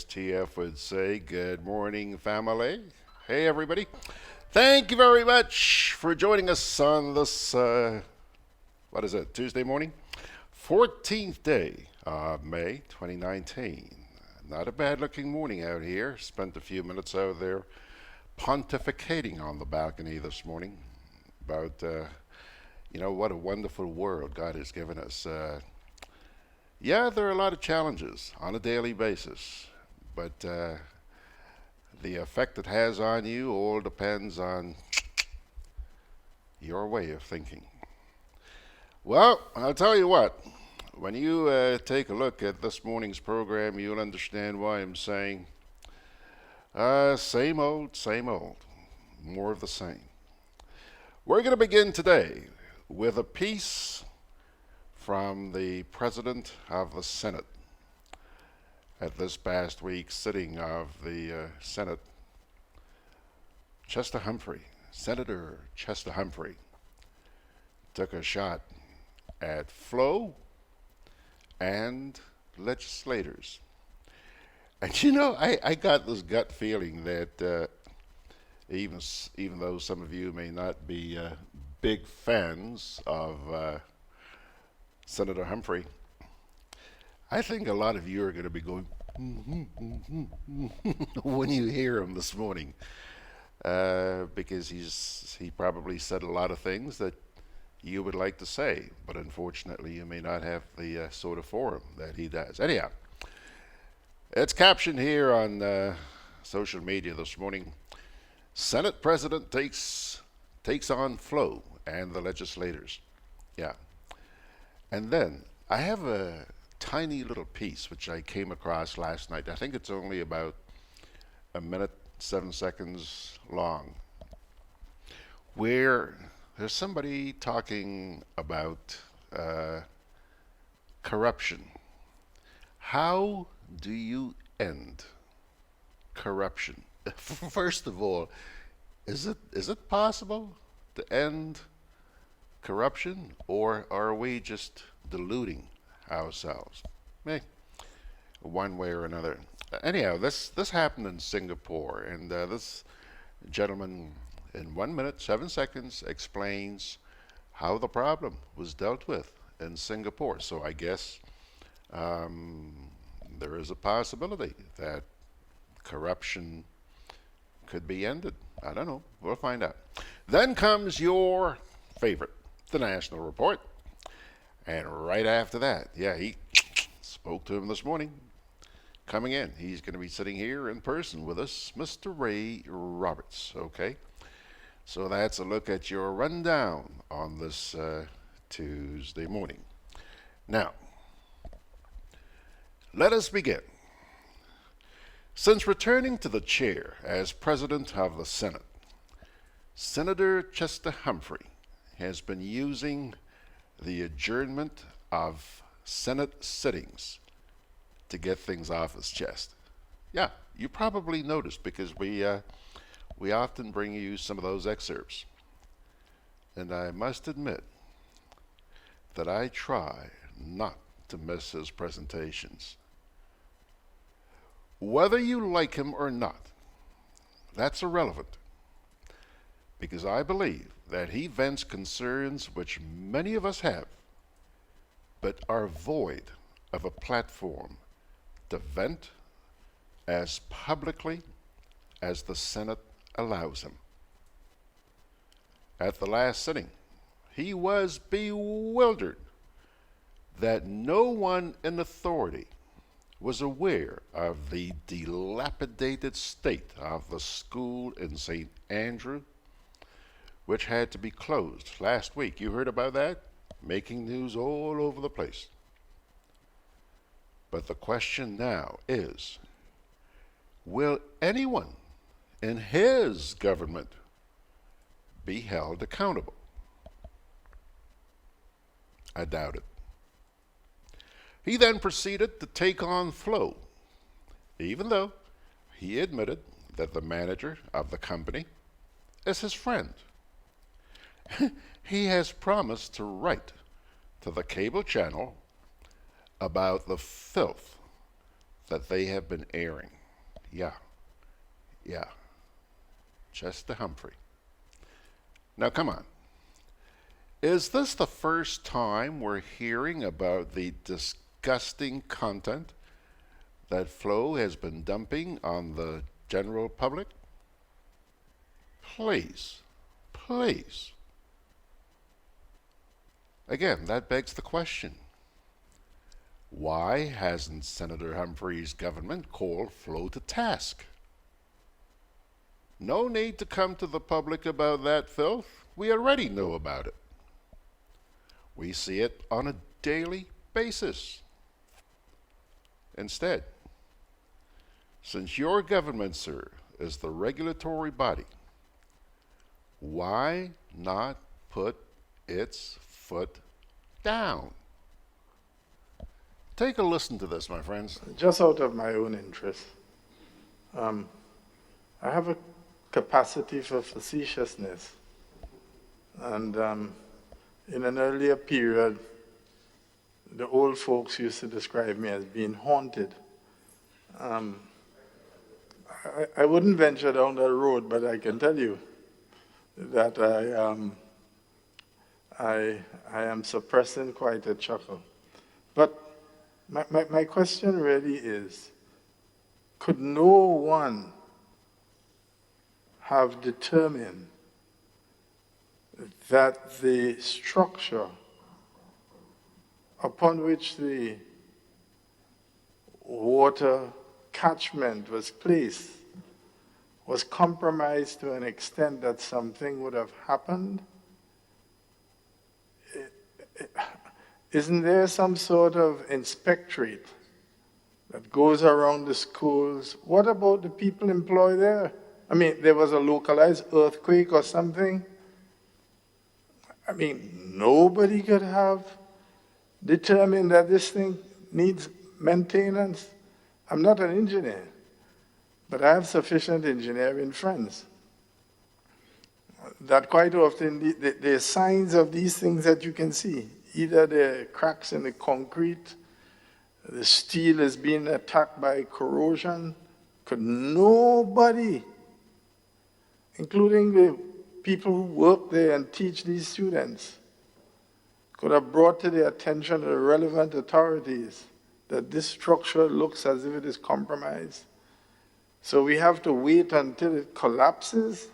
as TF would say, good morning, family. Hey, everybody. Thank you very much for joining us on this, what is it, Tuesday morning? 14th day of May 2019. Not a bad looking morning out here. Spent a few minutes out there pontificating on the balcony this morning about, what a wonderful world God has given us. Yeah, there are a lot of challenges on a daily basis, but the effect it has on you all depends on your way of thinking. Well, I'll tell you what, when you take a look at this morning's program, you'll understand why I'm saying same old, more of the same. We're going to begin today with a piece from the President of the Senate at this past week's sitting of the Senate, Senator Chester Humphrey, took a shot at Flo and legislators. And I got this gut feeling that even though some of you may not be big fans of Senator Humphrey, I think a lot of you are going to be going when you hear him this morning, because he probably said a lot of things that you would like to say, but unfortunately you may not have the sort of forum that he does. Anyhow, it's captioned here on social media this morning: Senate President takes on Flo and the legislators. Yeah. And then I have a tiny little piece which I came across last night. I think it's only about a minute, 7 seconds long, where there's somebody talking about corruption. How do you end corruption? First of all, is it possible to end corruption, or are we just deluding ourselves? One way or another. Anyhow, this happened in Singapore, and this gentleman, in 1 minute, 7 seconds, explains how the problem was dealt with in Singapore. So I guess there is a possibility that corruption could be ended. I don't know. We'll find out. Then comes your favorite, the National Report. And right after that, he spoke to him this morning. Coming in, he's going to be sitting here in person with us, Mr. Ray Roberts. Okay, so that's a look at your rundown on this Tuesday morning. Now, let us begin. Since returning to the chair as President of the Senate, Senator Chester Humphrey has been using the adjournment of Senate sittings to get things off his chest. Yeah, you probably noticed, because we often bring you some of those excerpts. And I must admit that I try not to miss his presentations. Whether you like him or not, that's irrelevant, because I believe that he vents concerns which many of us have, but are void of a platform to vent as publicly as the Senate allows him. At the last sitting, he was bewildered that no one in authority was aware of the dilapidated state of the school in St. Andrew, which had to be closed last week. You heard about that? Making news all over the place. But the question now is, will anyone in his government be held accountable? I doubt it. He then proceeded to take on Flo, even though he admitted that the manager of the company is his friend. He has promised to write to the cable channel about the filth that they have been airing. Yeah, yeah, Chester Humphrey. Now, come on. Is this the first time we're hearing about the disgusting content that Flo has been dumping on the general public? Please, please. Again, that begs the question. Why hasn't Senator Humphrey's government called Flo to task? No need to come to the public about that filth. We already know about it. We see it on a daily basis. Instead, since your government, sir, is the regulatory body, why not put its foot down? Take a listen to this, my friends. Just out of my own interest, I have a capacity for facetiousness. And in an earlier period, the old folks used to describe me as being haunted. I wouldn't venture down that road, but I can tell you that I am suppressing quite a chuckle. But my question really is, could no one have determined that the structure upon which the water catchment was placed was compromised to an extent that something would have happened? Isn't there some sort of inspectorate that goes around the schools? What about the people employed there? I mean, there was a localized earthquake or something. I mean, nobody could have determined that this thing needs maintenance. I'm not an engineer, but I have sufficient engineering friends that quite often there are signs of these things that you can see. Either there are cracks in the concrete, the steel is being attacked by corrosion. Could nobody, including the people who work there and teach these students, could have brought to the attention of the relevant authorities that this structure looks as if it is compromised? So we have to wait until it collapses?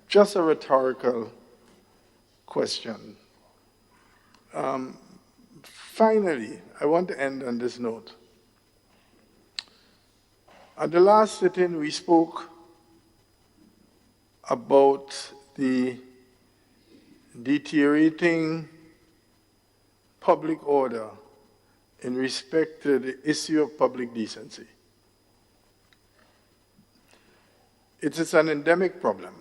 Just a rhetorical question. Finally, I want to end on this note. At the last sitting, we spoke about the deteriorating public order in respect to the issue of public decency. It is an endemic problem.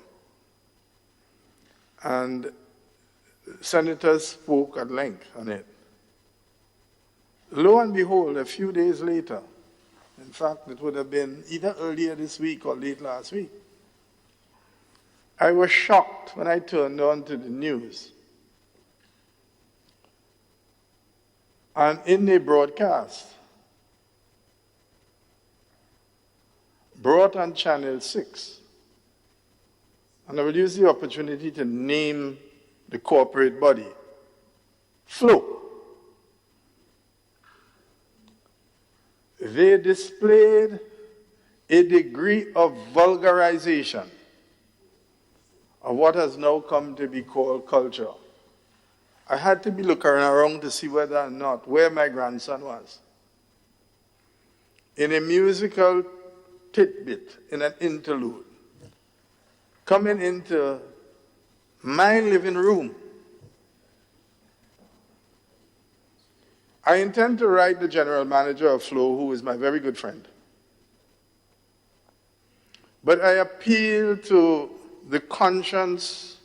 And senators spoke at length on it. Lo and behold, a few days later, in fact, it would have been either earlier this week or late last week, I was shocked when I turned on to the news. And in the broadcast, brought on Channel 6, and I will use the opportunity to name the corporate body, Flo. They displayed a degree of vulgarization of what has now come to be called culture. I had to be looking around to see whether or not where my grandson was. In a musical tidbit, in an interlude, coming into my living room, I intend to write the general manager of Flo, who is my very good friend. But I appeal to the conscience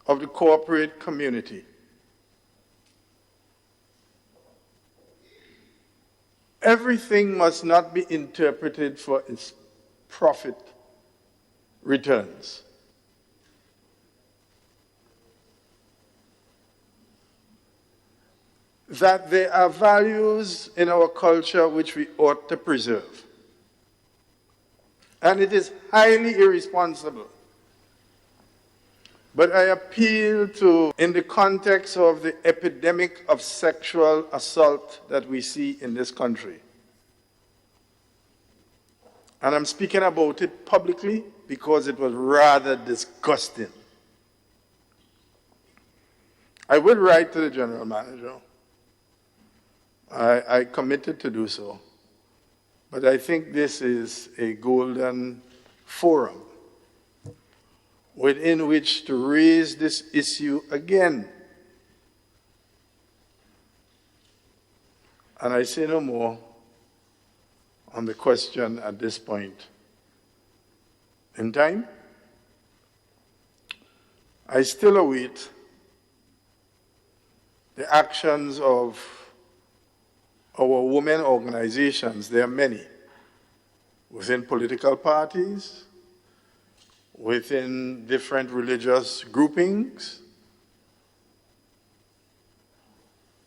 of the corporate community. Everything must not be interpreted for its profit returns. that there are values in our culture which we ought to preserve. And it is highly irresponsible. But I appeal to, in the context of the epidemic of sexual assault that we see in this country, and I'm speaking about it publicly because it was rather disgusting. I will write to the general manager. I committed to do so. But I think this is a golden forum within which to raise this issue again. And I say no more on the question at this point in time. I still await the actions of our women organizations. There are many, within political parties, within different religious groupings,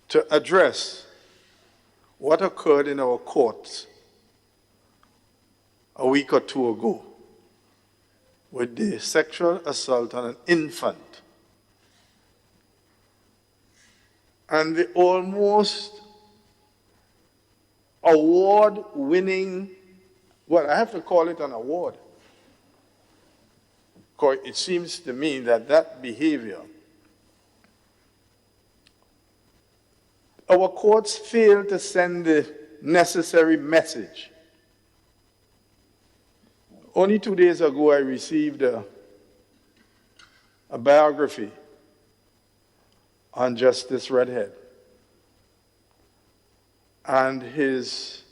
to address what occurred in our courts a week or two ago with the sexual assault on an infant and the almost award-winning, well, I have to call it an award, because it seems to me that that behavior, our courts fail to send the necessary message. Only 2 days ago, I received a biography on Justice Redhead and his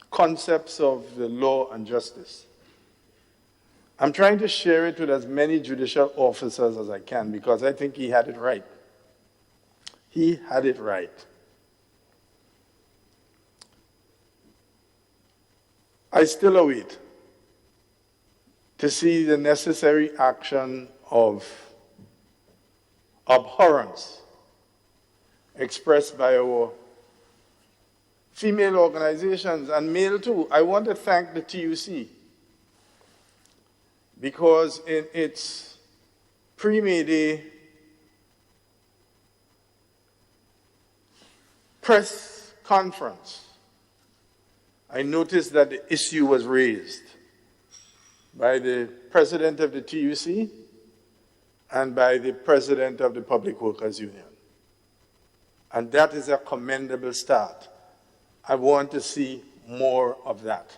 concepts of the law and justice. I'm trying to share it with as many judicial officers as I can because I think he had it right. He had it right. I still await to see the necessary action of abhorrence expressed by our female organizations and male too. I want to thank the TUC because in its pre-May Day press conference, I noticed that the issue was raised by the president of the TUC and by the president of the Public Workers Union. And that is a commendable start. I want to see more of that.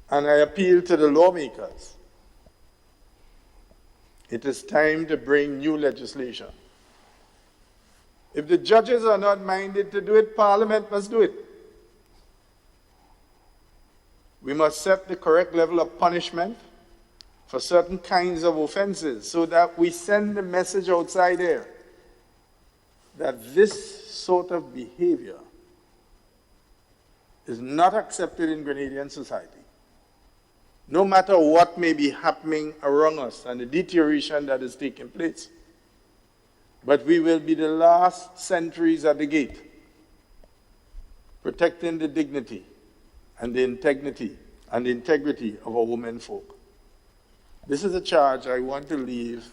And I appeal to the lawmakers. It is time to bring new legislation. If the judges are not minded to do it, Parliament must do it. We must set the correct level of punishment for certain kinds of offenses so that we send the message outside there that this sort of behavior is not accepted in Grenadian society. No matter what may be happening around us and the deterioration that is taking place. But we will be the last sentries at the gate, protecting the dignity and the integrity of our women folk. This is a charge I want to leave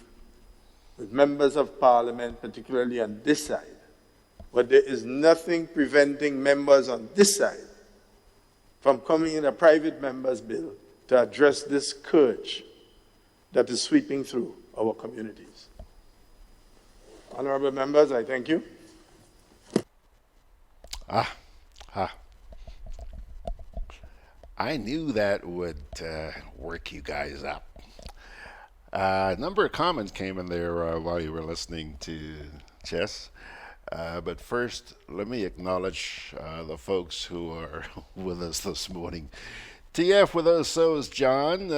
with members of Parliament, particularly on this side. But there is nothing preventing members on this side from coming in a private member's bill to address this scourge that is sweeping through our communities. Honorable members, I thank you. I knew that would work you guys up. A number of comments came in there while you were listening to Chess. But first, let me acknowledge the folks who are with us this morning. TF with us, so is John.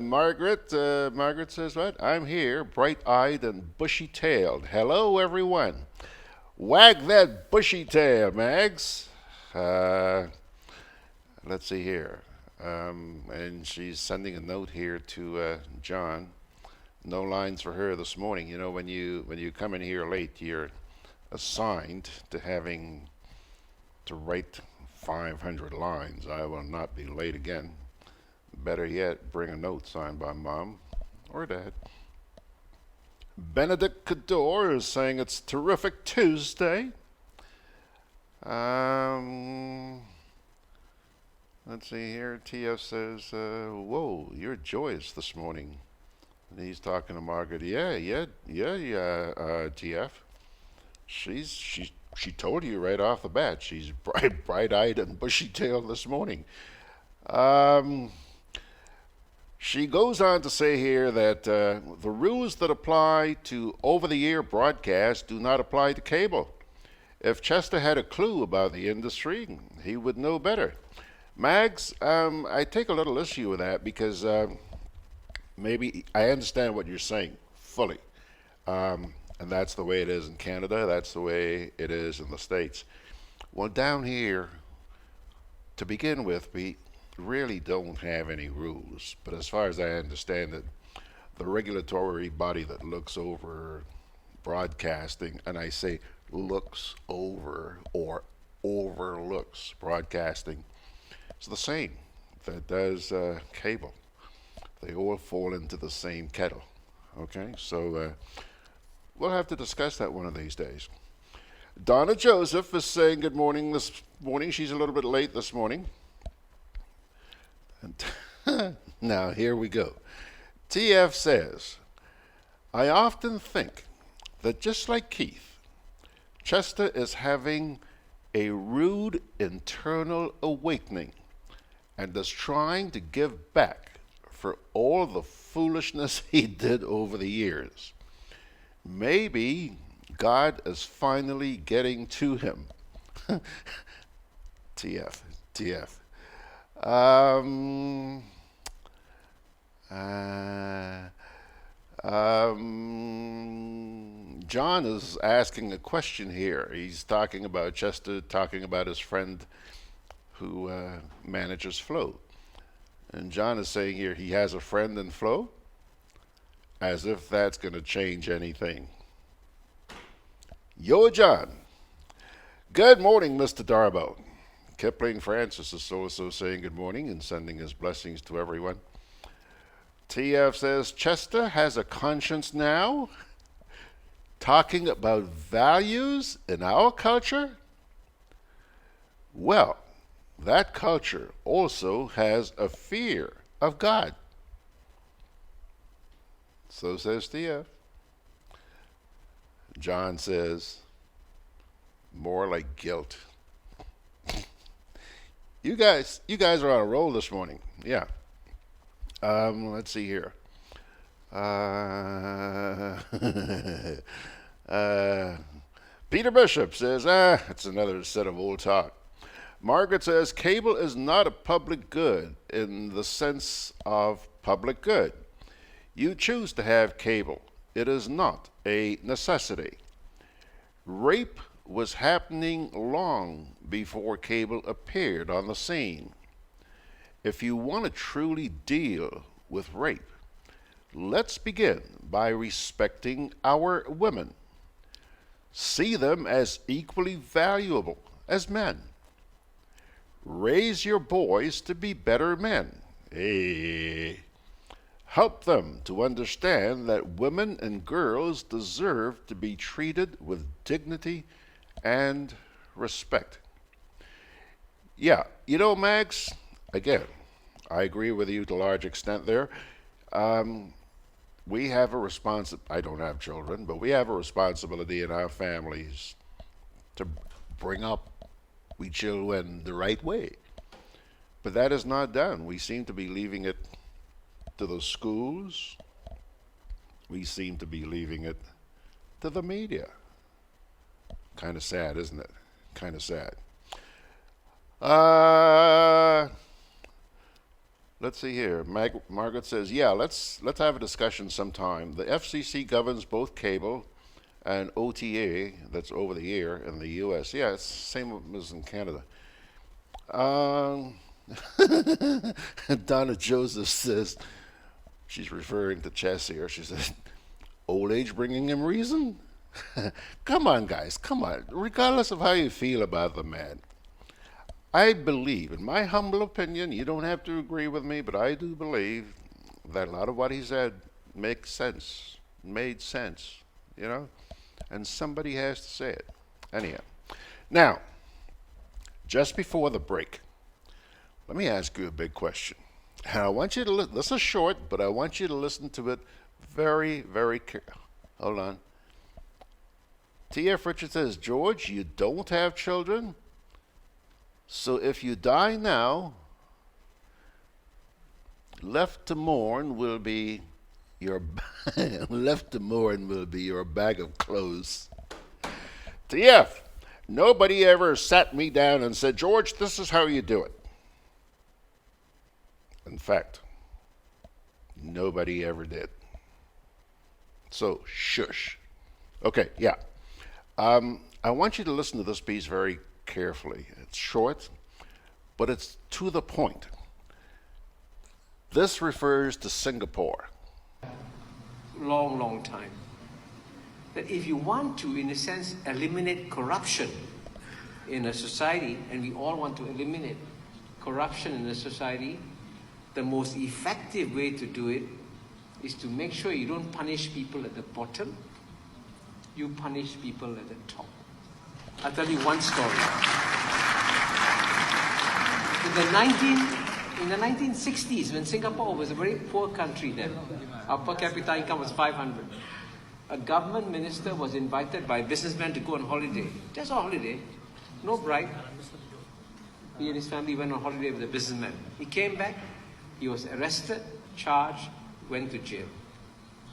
Margaret says what? I'm here, bright-eyed and bushy-tailed. Hello, everyone. Wag that bushy tail, Mags. Let's see here. And she's sending a note here to John No lines for her this morning. You know, when you come in here late, you're assigned to having to write 500 lines. I will not be late again. Better yet, bring a note signed by Mom or Dad. Benedict Cador is saying it's terrific Tuesday. Um, let's see here. TF says, whoa, you're joyous this morning. And he's talking to Margaret. Yeah, TF. She told you right off the bat. She's bright-eyed and bushy-tailed this morning. She goes on to say here that the rules that apply to over-the-air broadcast do not apply to cable. If Chester had a clue about the industry, he would know better. Mags, I take a little issue with that because maybe I understand what you're saying fully. And that's the way it is in Canada. That's the way it is in the States. Well, down here, to begin with, we really don't have any rules. But as far as I understand it, the regulatory body that looks over broadcasting, and I say looks over or overlooks broadcasting, it's the same that does cable. They all fall into the same kettle. Okay, so we'll have to discuss that one of these days. Donna Joseph is saying good morning this morning. She's a little bit late this morning. And now here we go. TF says, I often think that just like Keith, Chester is having a rude internal awakening and is trying to give back for all the foolishness he did over the years. Maybe God is finally getting to him. TF. John is asking a question here. He's talking about Chester, talking about his friend who manages Flo. And John is saying here he has a friend in Flo, as if that's going to change anything. Yo, John. Good morning, Mr. Darbo. Kipling Francis is also saying good morning and sending his blessings to everyone. TF says, Chester has a conscience now? Talking about values in our culture? Well, that culture also has a fear of God. So says TF. John says, more like guilt. You guys are on a roll this morning. Yeah. Let's see here. Peter Bishop says, it's another set of old talk. Margaret says, cable is not a public good in the sense of public good. You choose to have cable. It is not a necessity. Rape was happening long before cable appeared on the scene. If you want to truly deal with rape, let's begin by respecting our women. See them as equally valuable as men. Raise your boys to be better men. Hey. Help them to understand that women and girls deserve to be treated with dignity and respect. Yeah, you know, Max, again, I agree with you to a large extent there. We have a responsibility, I don't have children, but we have a responsibility in our families to bring up we children the right way. But that is not done. We seem to be leaving it to the schools. We seem to be leaving it to the media. Kind of sad, isn't it? Kind of sad. Let's see here. Margaret says, yeah, let's have a discussion sometime. The FCC governs both cable and OTA, that's over the air in the U.S. Yeah, it's the same as in Canada. Donna Joseph says, She's referring to Chess here. She said, old age bringing him reason? Come on, guys, come on. Regardless of how you feel about the man, I believe, in my humble opinion, you don't have to agree with me, but I do believe that a lot of what he said makes sense, made sense, you know? And somebody has to say it. Anyhow, now, just before the break, let me ask you a big question. And I want you to listen. This is short, but I want you to listen to it very, very carefully. Hold on. T.F. Richard says, George, you don't have children? So if you die now, left to mourn will be your left to mourn will be your bag of clothes. TF, nobody ever sat me down and said, George, this is how you do it. In fact, nobody ever did. So shush. Okay, yeah. I want you to listen to this piece very carefully. It's short, but it's to the point. This refers to Singapore. Long time. That if you want to, in a sense, eliminate corruption in a society, and we all want to eliminate corruption in a society, the most effective way to do it is to make sure you don't punish people at the bottom, you punish people at the top. I'll tell you one story. In the 1960s, when Singapore was a very poor country then, our per capita income was 500. A government minister was invited by a businessman to go on holiday. Just on holiday, no bride. He and his family went on holiday with a businessman. He came back, he was arrested, charged, went to jail.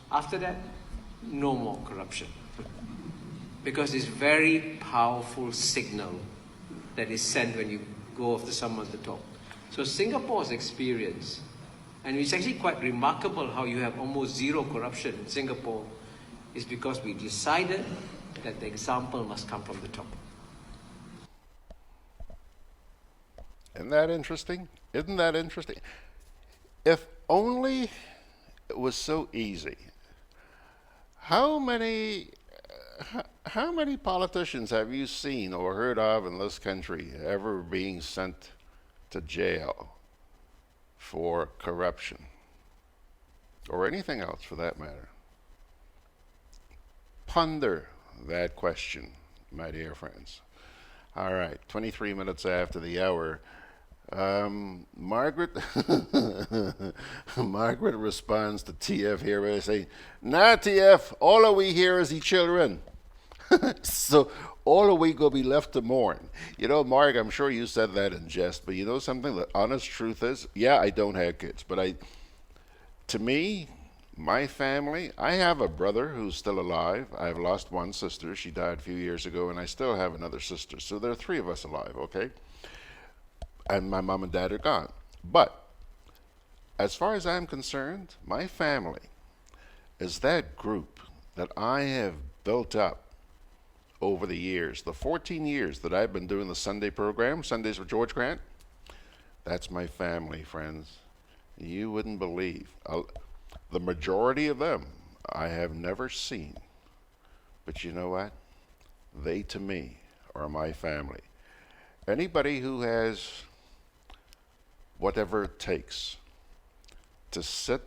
After that, no more corruption. Because it's a very powerful signal that is sent when you go after someone at the top. So Singapore's experience, and it's actually quite remarkable how you have almost zero corruption in Singapore, is because we decided that the example must come from the top. Isn't that interesting? Isn't that interesting? If only it was so easy. How many politicians have you seen or heard of in this country ever being sent to jail for corruption? Or anything else for that matter? Ponder that question, my dear friends. All right, 23 minutes after the hour. Margaret Margaret responds to TF here by saying, nah, TF, all of we here is the children. So all of we go be left to mourn. You know, Mark, I'm sure you said that in jest, but you know something? The honest truth is, yeah, I don't have kids, but to me, my family, I have a brother who's still alive. I've lost one sister. She died a few years ago, and I still have another sister. So there are three of us alive, okay? And my mom and dad are gone. But as far as I'm concerned, my family is that group that I have built up over the years. The 14 years that I've been doing the Sunday program, Sundays with George Grant, that's my family, friends. You wouldn't believe. The majority of them I have never seen. But you know what? They, to me, are my family. Anybody who has whatever it takes to sit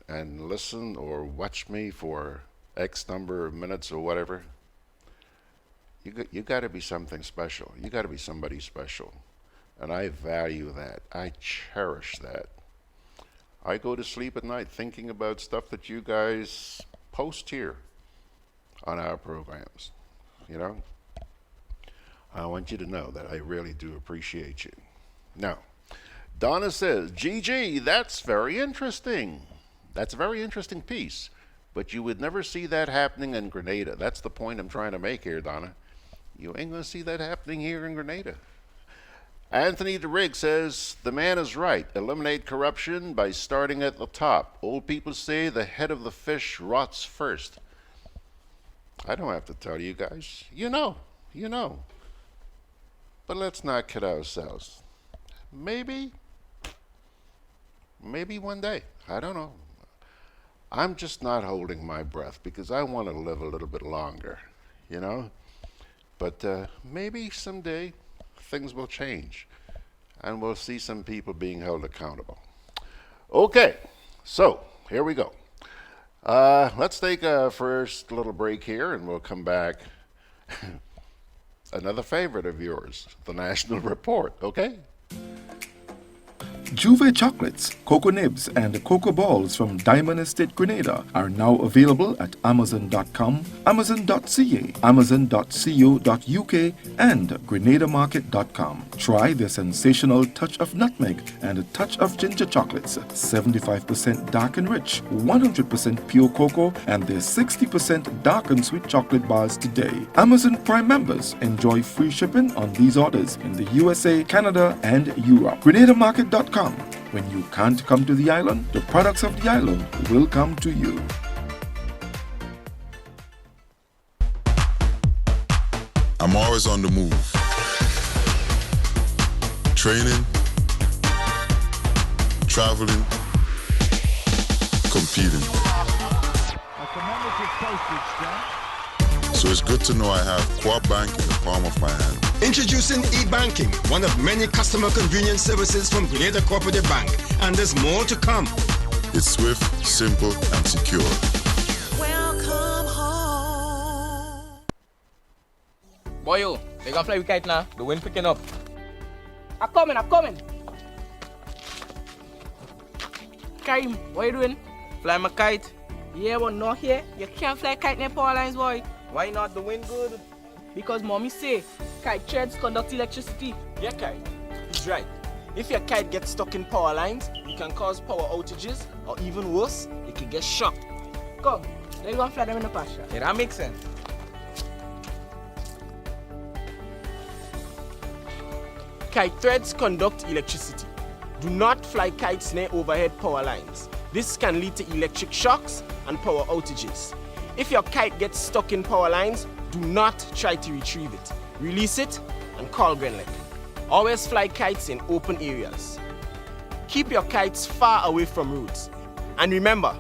and listen or watch me for X number of minutes or whatever, you got to be something special. You got to be somebody special. And I value that. I cherish that. I go to sleep at night thinking about stuff that you guys post here on our programs. You know? I want you to know that I really do appreciate you. Now, Donna says, GG, that's very interesting. That's a very interesting piece. But you would never see that happening in Grenada. That's the point I'm trying to make here, Donna. You ain't going to see that happening here in Grenada. Anthony DeRigg says, the man is right. Eliminate corruption by starting at the top. Old people say the head of the fish rots first. I don't have to tell you guys. You know. But let's not kid ourselves. Maybe one day. I don't know. I'm just not holding my breath because I want to live a little bit longer, you know? But maybe someday things will change and we'll see some people being held accountable. Okay, so here we go. Let's take a first little break here and we'll come back. Another favorite of yours, the National Report, okay? Juve chocolates, cocoa nibs, and cocoa balls from Diamond Estate Grenada are now available at Amazon.com, Amazon.ca, Amazon.co.uk, and GrenadaMarket.com. Try their sensational touch of nutmeg and a touch of ginger chocolates, 75% dark and rich, 100% pure cocoa, and their 60% dark and sweet chocolate bars today. Amazon Prime members enjoy free shipping on these orders in the USA, Canada, and Europe. GrenadaMarket.com. When you can't come to the island, the products of the island will come to you. I'm always on the move. Training, traveling, competing. So it's good to know I have Quad Bank in the palm of my hand. Introducing e-banking, one of many customer convenience services from Grenada Cooperative Bank, and there's more to come. It's swift, simple, and secure. Welcome home. Boy, they gonna fly with kite now. The wind picking up. I'm coming. Karim, what you doing? Fly my kite. Yeah, but not here. You can't fly kite near power lines, boy. Why not? The wind good. Because mommy say, kite threads conduct electricity. Yeah, kite. He's right. If your kite gets stuck in power lines, it can cause power outages, or even worse, it can get shocked. Come, let's go and fly them in the pasture. Yeah, that makes sense. Kite threads conduct electricity. Do not fly kites near overhead power lines. This can lead to electric shocks and power outages. If your kite gets stuck in power lines, do not try to retrieve it. Release it and call GRENADA. Always fly kites in open areas. Keep your kites far away from roads. And remember,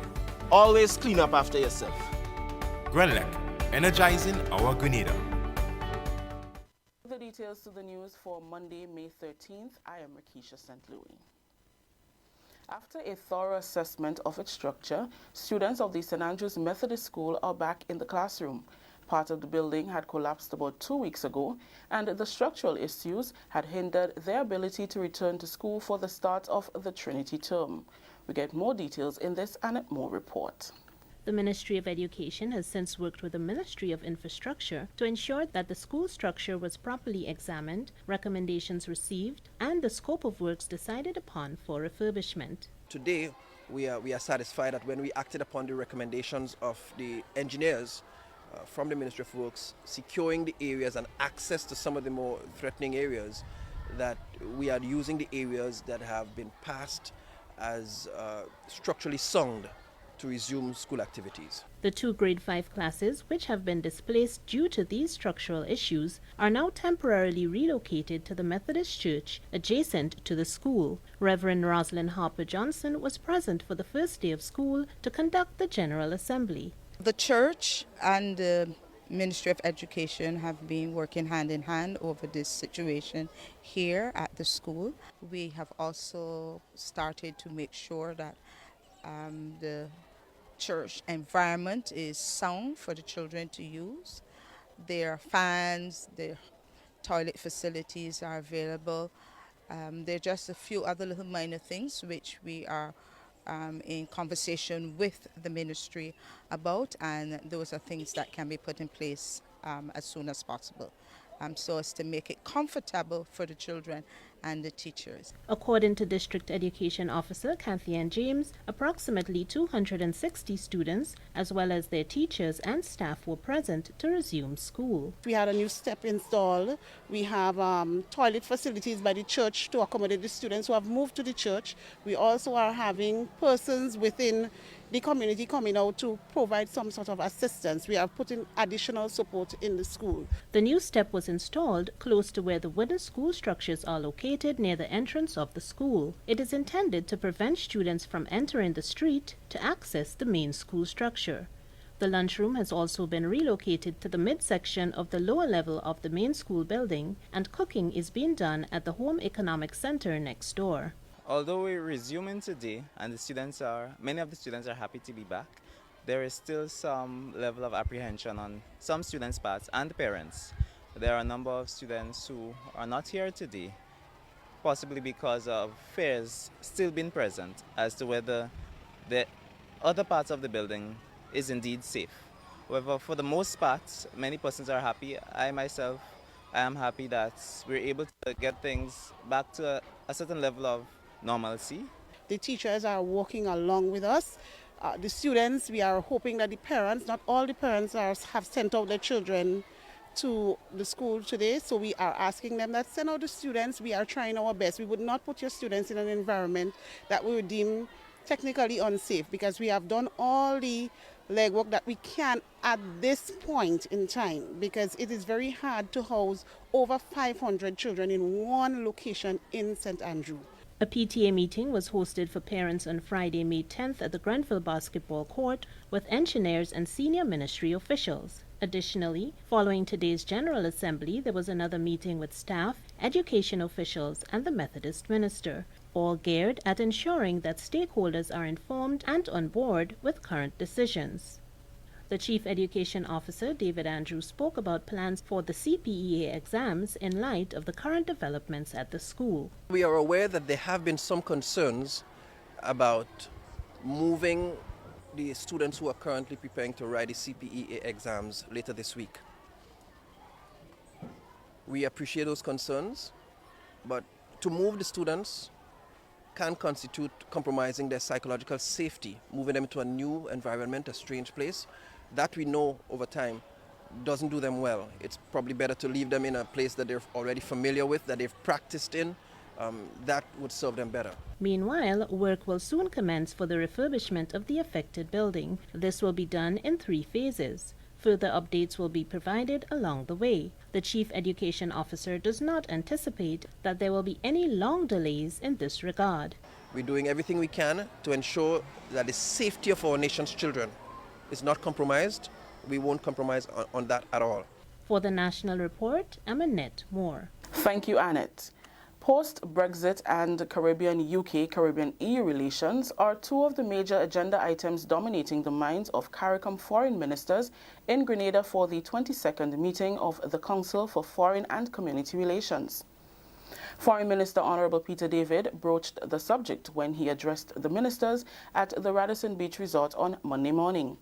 always clean up after yourself. GRENADA, energizing our Grenada. The details to the news for Monday, May 13th. I am Rakisha St. Louis. After a thorough assessment of its structure, students of the St. Andrews Methodist School are back in the classroom. Part of the building had collapsed about 2 weeks ago, and the structural issues had hindered their ability to return to school for the start of the Trinity term. We get more details in this and more report. The Ministry of Education has since worked with the Ministry of Infrastructure to ensure that the school structure was properly examined, recommendations received, and the scope of works decided upon for refurbishment. Today, we are satisfied that when we acted upon the recommendations of the engineers from the Ministry of Works, securing the areas and access to some of the more threatening areas, that we are using the areas that have been passed as structurally sound to resume school activities. The 2 grade 5 classes, which have been displaced due to these structural issues, are now temporarily relocated to the Methodist Church adjacent to the school. Reverend Rosalind Harper Johnson was present for the first day of school to conduct the General Assembly. The church and the Ministry of Education have been working hand in hand over this situation here at the school. We have also started to make sure that the church environment is sound for the children to use. Their fans, their toilet facilities are available. There are just a few other little minor things which we are in conversation with the ministry about, and those are things that can be put in place as soon as possible, so as to make it comfortable for the children and the teachers. According to District Education Officer Kathy Ann James, approximately 260 students, as well as their teachers and staff, were present to resume school. We had a new step installed. We have toilet facilities by the church to accommodate the students who have moved to the church. We also are having persons within the community coming out to provide some sort of assistance. We are putting additional support in the school. The new step was installed close to where the wooden school structures are located, located near the entrance of the school. It is intended to prevent students from entering the street to access the main school structure. The lunchroom has also been relocated to the midsection of the lower level of the main school building, and cooking is being done at the Home Economic Center next door. Although we're resuming today and many of the students are happy to be back, there is still some level of apprehension on some students' parts and parents. There are a number of students who are not here today, possibly because of fears still being present as to whether the other parts of the building is indeed safe. However, for the most part, many persons are happy. I myself, I am happy that we're able to get things back to a certain level of normalcy. The teachers are working along with us. The students, we are hoping that the parents, not all the parents have sent out their children to the school today, so we are asking them that send out the students. We are trying our best. We would not put your students in an environment that we would deem technically unsafe, because we have done all the legwork that we can at this point in time, because it is very hard to house over 500 children in one location in St. Andrew. A PTA meeting was hosted for parents on Friday, May 10th at the Grenville Basketball Court with engineers and senior ministry officials. Additionally, following today's General Assembly, there was another meeting with staff, education officials, and the Methodist minister, all geared at ensuring that stakeholders are informed and on board with current decisions. The Chief Education Officer, David Andrews, spoke about plans for the CPEA exams in light of the current developments at the school. We are aware that there have been some concerns about moving the students who are currently preparing to write the CPEA exams later this week. We appreciate those concerns, but to move the students can constitute compromising their psychological safety, moving them to a new environment, a strange place. That we know over time doesn't do them well. It's probably better to leave them in a place that they're already familiar with, that they've practiced in. That would serve them better. Meanwhile, work will soon commence for the refurbishment of the affected building. This will be done in 3 phases. Further updates will be provided along the way. The Chief Education Officer does not anticipate that there will be any long delays in this regard. We're doing everything we can to ensure that the safety of our nation's children is not compromised. We won't compromise on that at all. For the National Report, I'm Annette Moore. Thank you, Annette. Post-Brexit and Caribbean-UK, Caribbean-EU relations are 2 of the major agenda items dominating the minds of CARICOM foreign ministers in Grenada for the 22nd meeting of the Council for Foreign and Community Relations. Foreign Minister Honorable Peter David broached the subject when he addressed the ministers at the Radisson Beach Resort on Monday morning.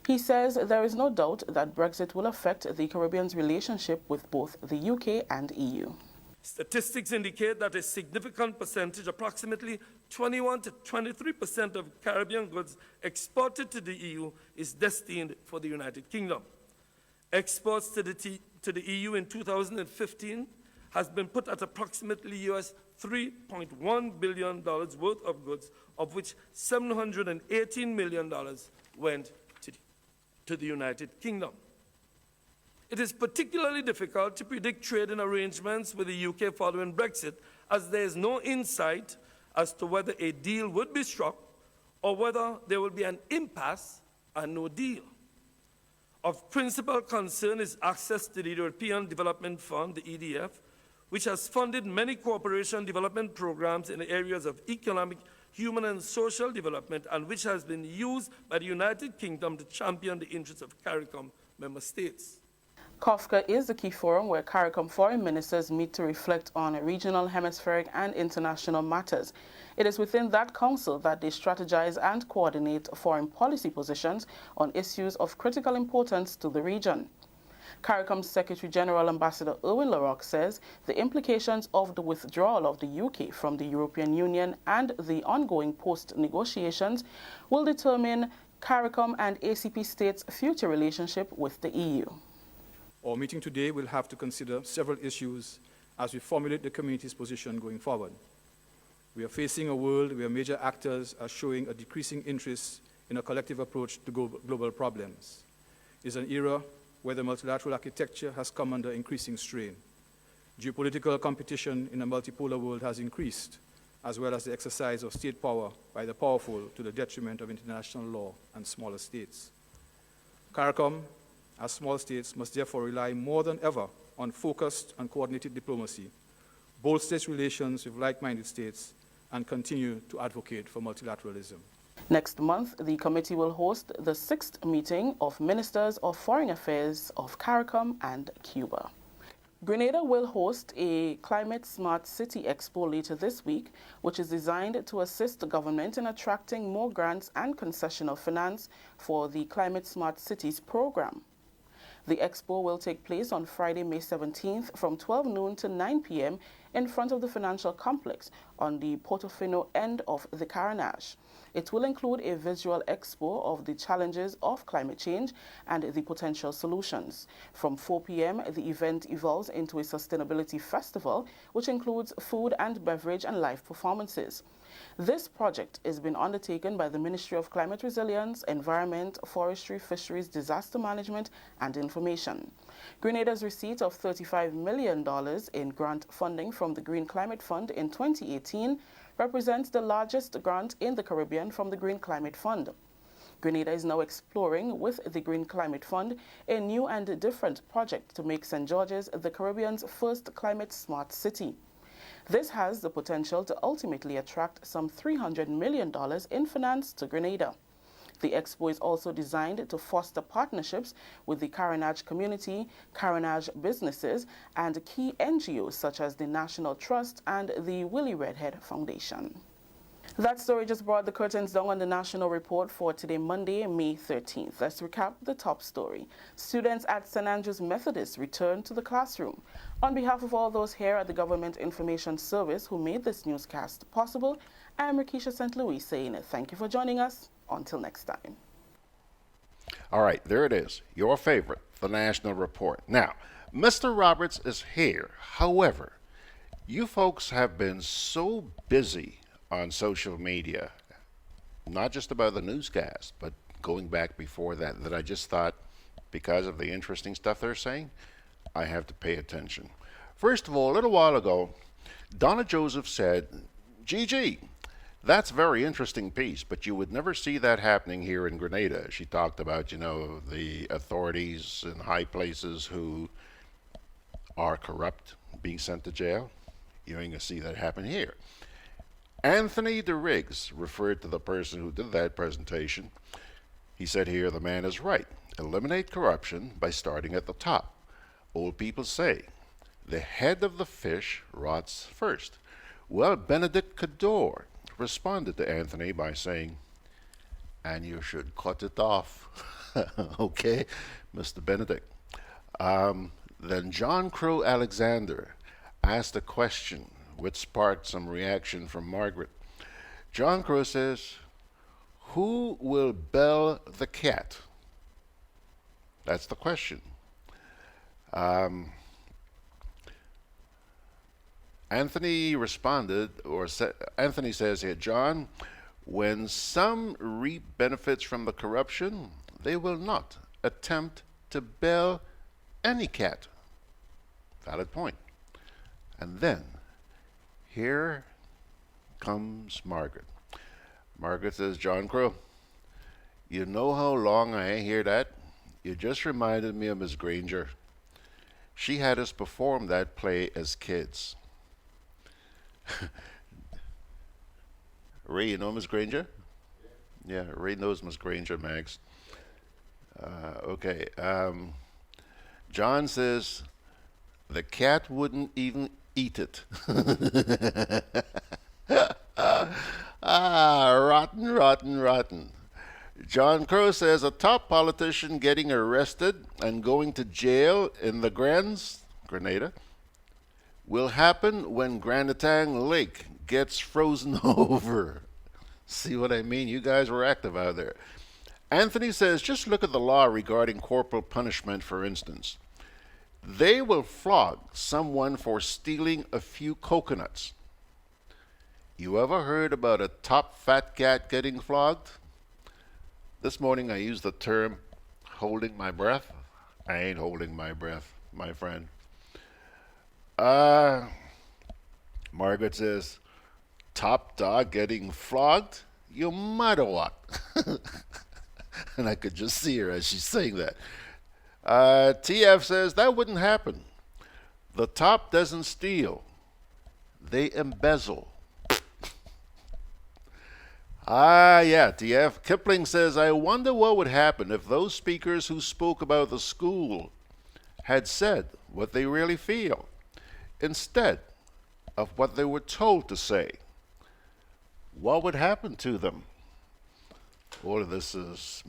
He says there is no doubt that Brexit will affect the Caribbean's relationship with both the UK and EU. Statistics indicate that a significant percentage, approximately 21 to 23% of Caribbean goods exported to the EU, is destined for the United Kingdom. Exports to the EU in 2015 has been put at approximately US $3.1 billion worth of goods, of which $718 million went to the United Kingdom. It is particularly difficult to predict trading arrangements with the UK following Brexit, as there is no insight as to whether a deal would be struck or whether there will be an impasse and no deal. Of principal concern is access to the European Development Fund, the EDF, which has funded many cooperation development programs in the areas of economic, human and social development, and which has been used by the United Kingdom to champion the interests of CARICOM member states. COFCA is the key forum where CARICOM foreign ministers meet to reflect on regional, hemispheric and international matters. It is within that council that they strategize and coordinate foreign policy positions on issues of critical importance to the region. CARICOM's Secretary General Ambassador Erwin LaRocque says the implications of the withdrawal of the UK from the European Union and the ongoing post-negotiations will determine CARICOM and ACP states' future relationship with the EU. Our meeting today will have to consider several issues as we formulate the community's position going forward. We are facing a world where major actors are showing a decreasing interest in a collective approach to global problems. It is an era where the multilateral architecture has come under increasing strain. Geopolitical competition in a multipolar world has increased, as well as the exercise of state power by the powerful to the detriment of international law and smaller states. CARICOM, as small states, must therefore rely more than ever on focused and coordinated diplomacy, bolster its relations with like-minded states, and continue to advocate for multilateralism. Next month, the committee will host the 6th meeting of Ministers of Foreign Affairs of CARICOM and Cuba. Grenada will host a Climate Smart City Expo later this week, which is designed to assist the government in attracting more grants and concessional finance for the Climate Smart Cities program. The expo will take place on Friday, May 17th from 12 noon to 9 p.m. in front of the financial complex on the Portofino end of the Carnage. It will include a visual expo of the challenges of climate change and the potential solutions. From 4 p.m., the event evolves into a sustainability festival, which includes food and beverage and live performances. This project is being undertaken by the Ministry of Climate Resilience, Environment, Forestry, Fisheries, Disaster Management, and Information. Grenada's receipt of $35 million in grant funding from the Green Climate Fund in 2018 represents the largest grant in the Caribbean from the Green Climate Fund. Grenada is now exploring with the Green Climate Fund a new and different project to make St. George's the Caribbean's first climate smart city. This has the potential to ultimately attract some $300 million in finance to Grenada. The expo is also designed to foster partnerships with the Carnage community, Carnage businesses, and key NGOs such as the National Trust and the Willie Redhead Foundation. That story just brought the curtains down on the national report for today, Monday, May 13th. Let's recap the top story. Students at St. Andrew's Methodist return to the classroom. On behalf of all those here at the Government Information Service who made this newscast possible, I am Rakisha St. Louis saying thank you for joining us. Until next time. All right, there it is, your favorite, the national report. Now, Mr. Roberts is here. However, you folks have been so busy on social media, not just about the newscast, but going back before that, that I just thought, because of the interesting stuff they're saying, I have to pay attention. First of all, a little while ago, Donna Joseph said, Gigi, that's a very interesting piece, but you would never see that happening here in Grenada. She talked about, the authorities in high places who are corrupt being sent to jail. You ain't gonna see that happen here. Anthony DeRiggs referred to the person who did that presentation. He said here, the man is right. Eliminate corruption by starting at the top. Old people say, the head of the fish rots first. Well, Benedict Cador responded to Anthony by saying, and you should cut it off. Okay, Mr. Benedict. Then John Crow Alexander asked a question which sparked some reaction from Margaret. John Crow says, who will bell the cat? That's the question. Anthony responded, Anthony says here, John, when some reap benefits from the corruption, they will not attempt to bell any cat. Valid point. And then, here comes Margaret. Margaret says, John Crow, you know how long I ain't hear that? You just reminded me of Miss Granger. She had us perform that play as kids. Ray, you know Miss Granger? Yeah, Ray knows Miss Granger, Max. Okay. John says the cat wouldn't even eat it. Rotten, rotten, rotten. John Crow says a top politician getting arrested and going to jail in the Grenada, will happen when Granatang Lake gets frozen over. See what I mean? You guys were active out there. Anthony says, just look at the law regarding corporal punishment, for instance. They will flog someone for stealing a few coconuts. You ever heard about a top fat cat getting flogged? This morning I used the term holding my breath. I ain't holding my breath, my friend. Margaret says, top dog getting flogged? You matter what? And I could just see her as she's saying that. TF says, that wouldn't happen. The top doesn't steal. They embezzle. Yeah, TF. Kipling says, I wonder what would happen if those speakers who spoke about the school had said what they really feel instead of what they were told to say. What would happen to them? All of this is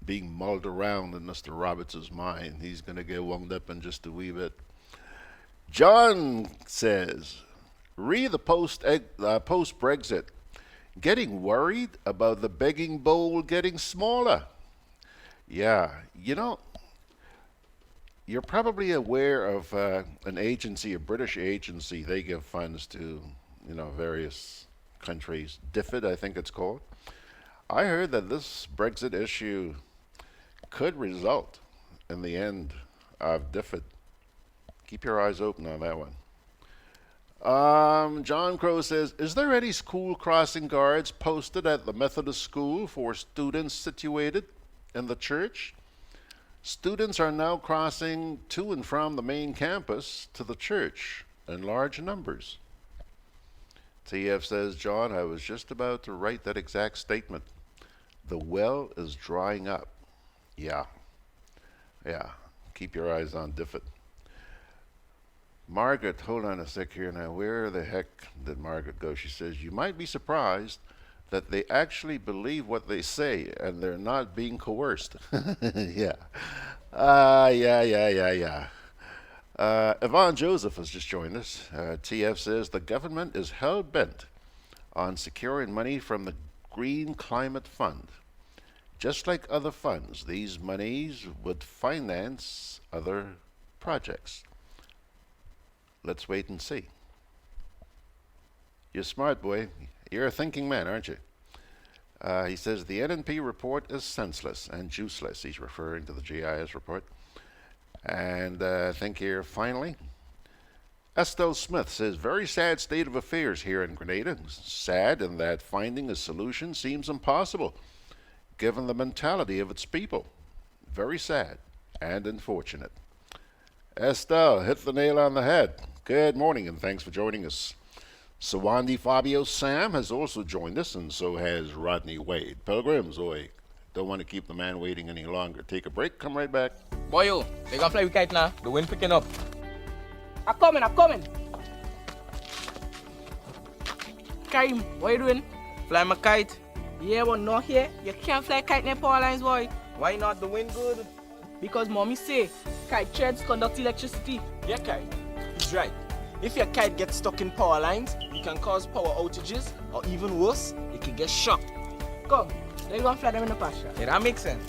being mulled around in Mr. Roberts' mind. He's going to get wound up in just a wee bit. John says, read the post-Brexit. Getting worried about the begging bowl getting smaller. Yeah, you know, you're probably aware of an agency, a British agency. They give funds to, various countries. DFID, I think it's called. I heard that this Brexit issue could result in the end of DFID. Keep your eyes open on that one. John Crow says, is there any school crossing guards posted at the Methodist school for students situated in the church? Students are now crossing to and from the main campus to the church in large numbers. TF says, John, I was just about to write that exact statement. The well is drying up. Yeah. Keep your eyes on DFID. Margaret, hold on a sec here now. Where the heck did Margaret go? She says, you might be surprised that they actually believe what they say and they're not being coerced. Yeah. Yvonne Joseph has just joined us. TF says, the government is hell-bent on securing money from the Green Climate Fund. Just like other funds, these monies would finance other projects. Let's wait and see. You're smart, boy. You're a thinking man, aren't you? He says the NNP report is senseless and juiceless. He's referring to the GIS report. And I think here, finally, Estelle Smith says, very sad state of affairs here in Grenada. Sad in that finding a solution seems impossible, given the mentality of its people. Very sad and unfortunate. Estelle, hit the nail on the head. Good morning, and thanks for joining us. Sawandi Fabio Sam has also joined us, and so has Rodney Wade. Pilgrims, don't want to keep the man waiting any longer. Take a break, come right back. Boyo, they gonna fly with kite now. The wind picking up. I'm coming. Karim, what you doing? Fly my kite. Yeah, but not here. You can't fly kite near power lines, boy. Why not? The wind good. Because mommy say, kite threads conduct electricity. Yeah, kite. He's right. If your kite gets stuck in power lines, it can cause power outages, or even worse, it can get shocked. Come, let's go and fly them in the pasture. Yeah, that makes sense.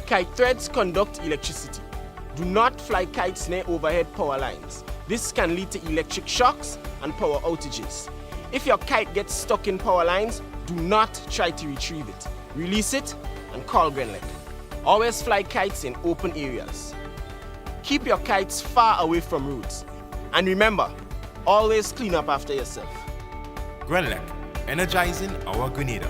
Kite threads conduct electricity. Do not fly kites near overhead power lines. This can lead to electric shocks and power outages. If your kite gets stuck in power lines, do not try to retrieve it. Release it and call GRENADA. Always fly kites in open areas. Keep your kites far away from roads. And remember, always clean up after yourself. GRENADA, energizing our Grenada.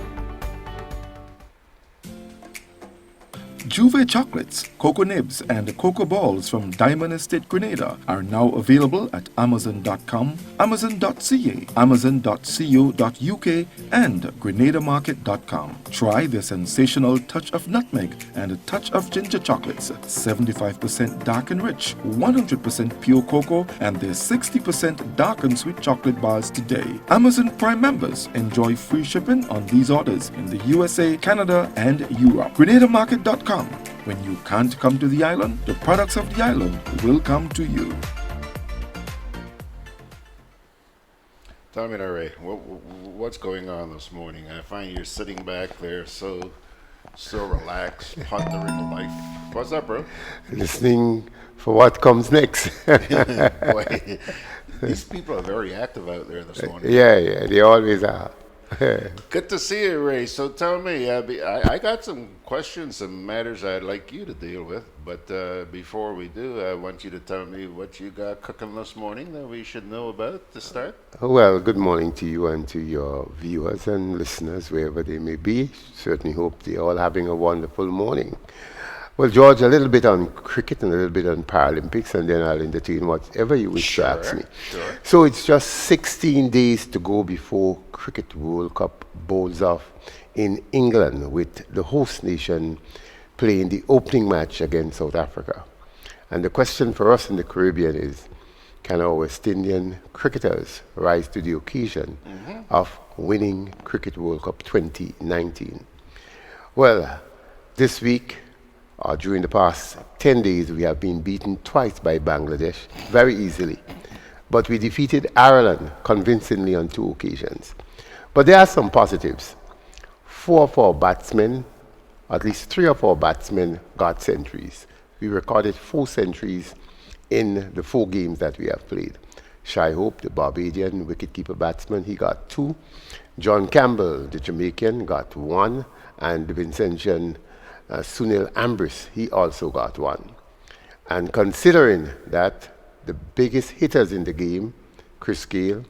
Juve chocolates, cocoa nibs, and cocoa balls from Diamond Estate Grenada are now available at Amazon.com, Amazon.ca, Amazon.co.uk, and GrenadaMarket.com. Try the sensational touch of nutmeg and a touch of ginger chocolates, 75% dark and rich, 100% pure cocoa, and their 60% dark and sweet chocolate bars today. Amazon Prime members enjoy free shipping on these orders in the USA, Canada, and Europe. GrenadaMarket.com. When you can't come to the island, the products of the island will come to you. Tell me, Ray, what's going on this morning? I find you're sitting back there so relaxed, pondering life. What's up, bro? Listening for what comes next. Boy, these people are very active out there this morning. Yeah, they always are. Good to see you, Ray. So tell me, I got some questions, some matters I'd like you to deal with. But before we do, I want you to tell me what you got cooking this morning that we should know about to start. Well, good morning to you and to your viewers and listeners, wherever they may be. Certainly hope they're all having a wonderful morning. Well, George, a little bit on cricket and a little bit on Paralympics, and then I'll entertain whatever you wish to ask me. Sure. So it's just 16 days to go before Cricket World Cup bowls off in England, with the host nation playing the opening match against South Africa. And the question for us in the Caribbean is, can our West Indian cricketers rise to the occasion of winning Cricket World Cup 2019? Well, this week, during the past 10 days, we have been beaten twice by Bangladesh, very easily. But we defeated Ireland convincingly on 2 occasions. But there are some positives. 4 of our batsmen, at least 3 of our batsmen, got centuries. We recorded 4 centuries in the 4 games that we have played. Shai Hope, the Barbadian wicketkeeper batsman, he got 2. John Campbell, the Jamaican, got 1. And the Vincentian Sunil Ambrose, he also got 1. And considering that the biggest hitters in the game, Chris Gayle,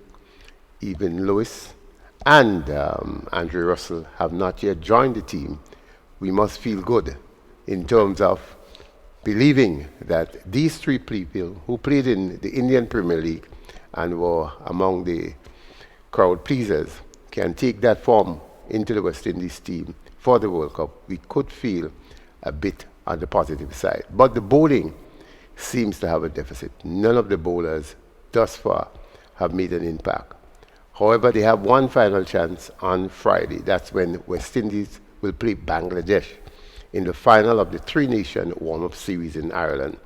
even Lewis, and Andrew Russell have not yet joined the team, we must feel good in terms of believing that these 3 people who played in the Indian Premier League and were among the crowd pleasers can take that form into the West Indies team for the World Cup. We could feel a bit on the positive side. But the bowling seems to have a deficit. None of the bowlers thus far have made an impact. However, they have one final chance on Friday. That's when West Indies will play Bangladesh in the final of the 3-nation warm-up series in Ireland.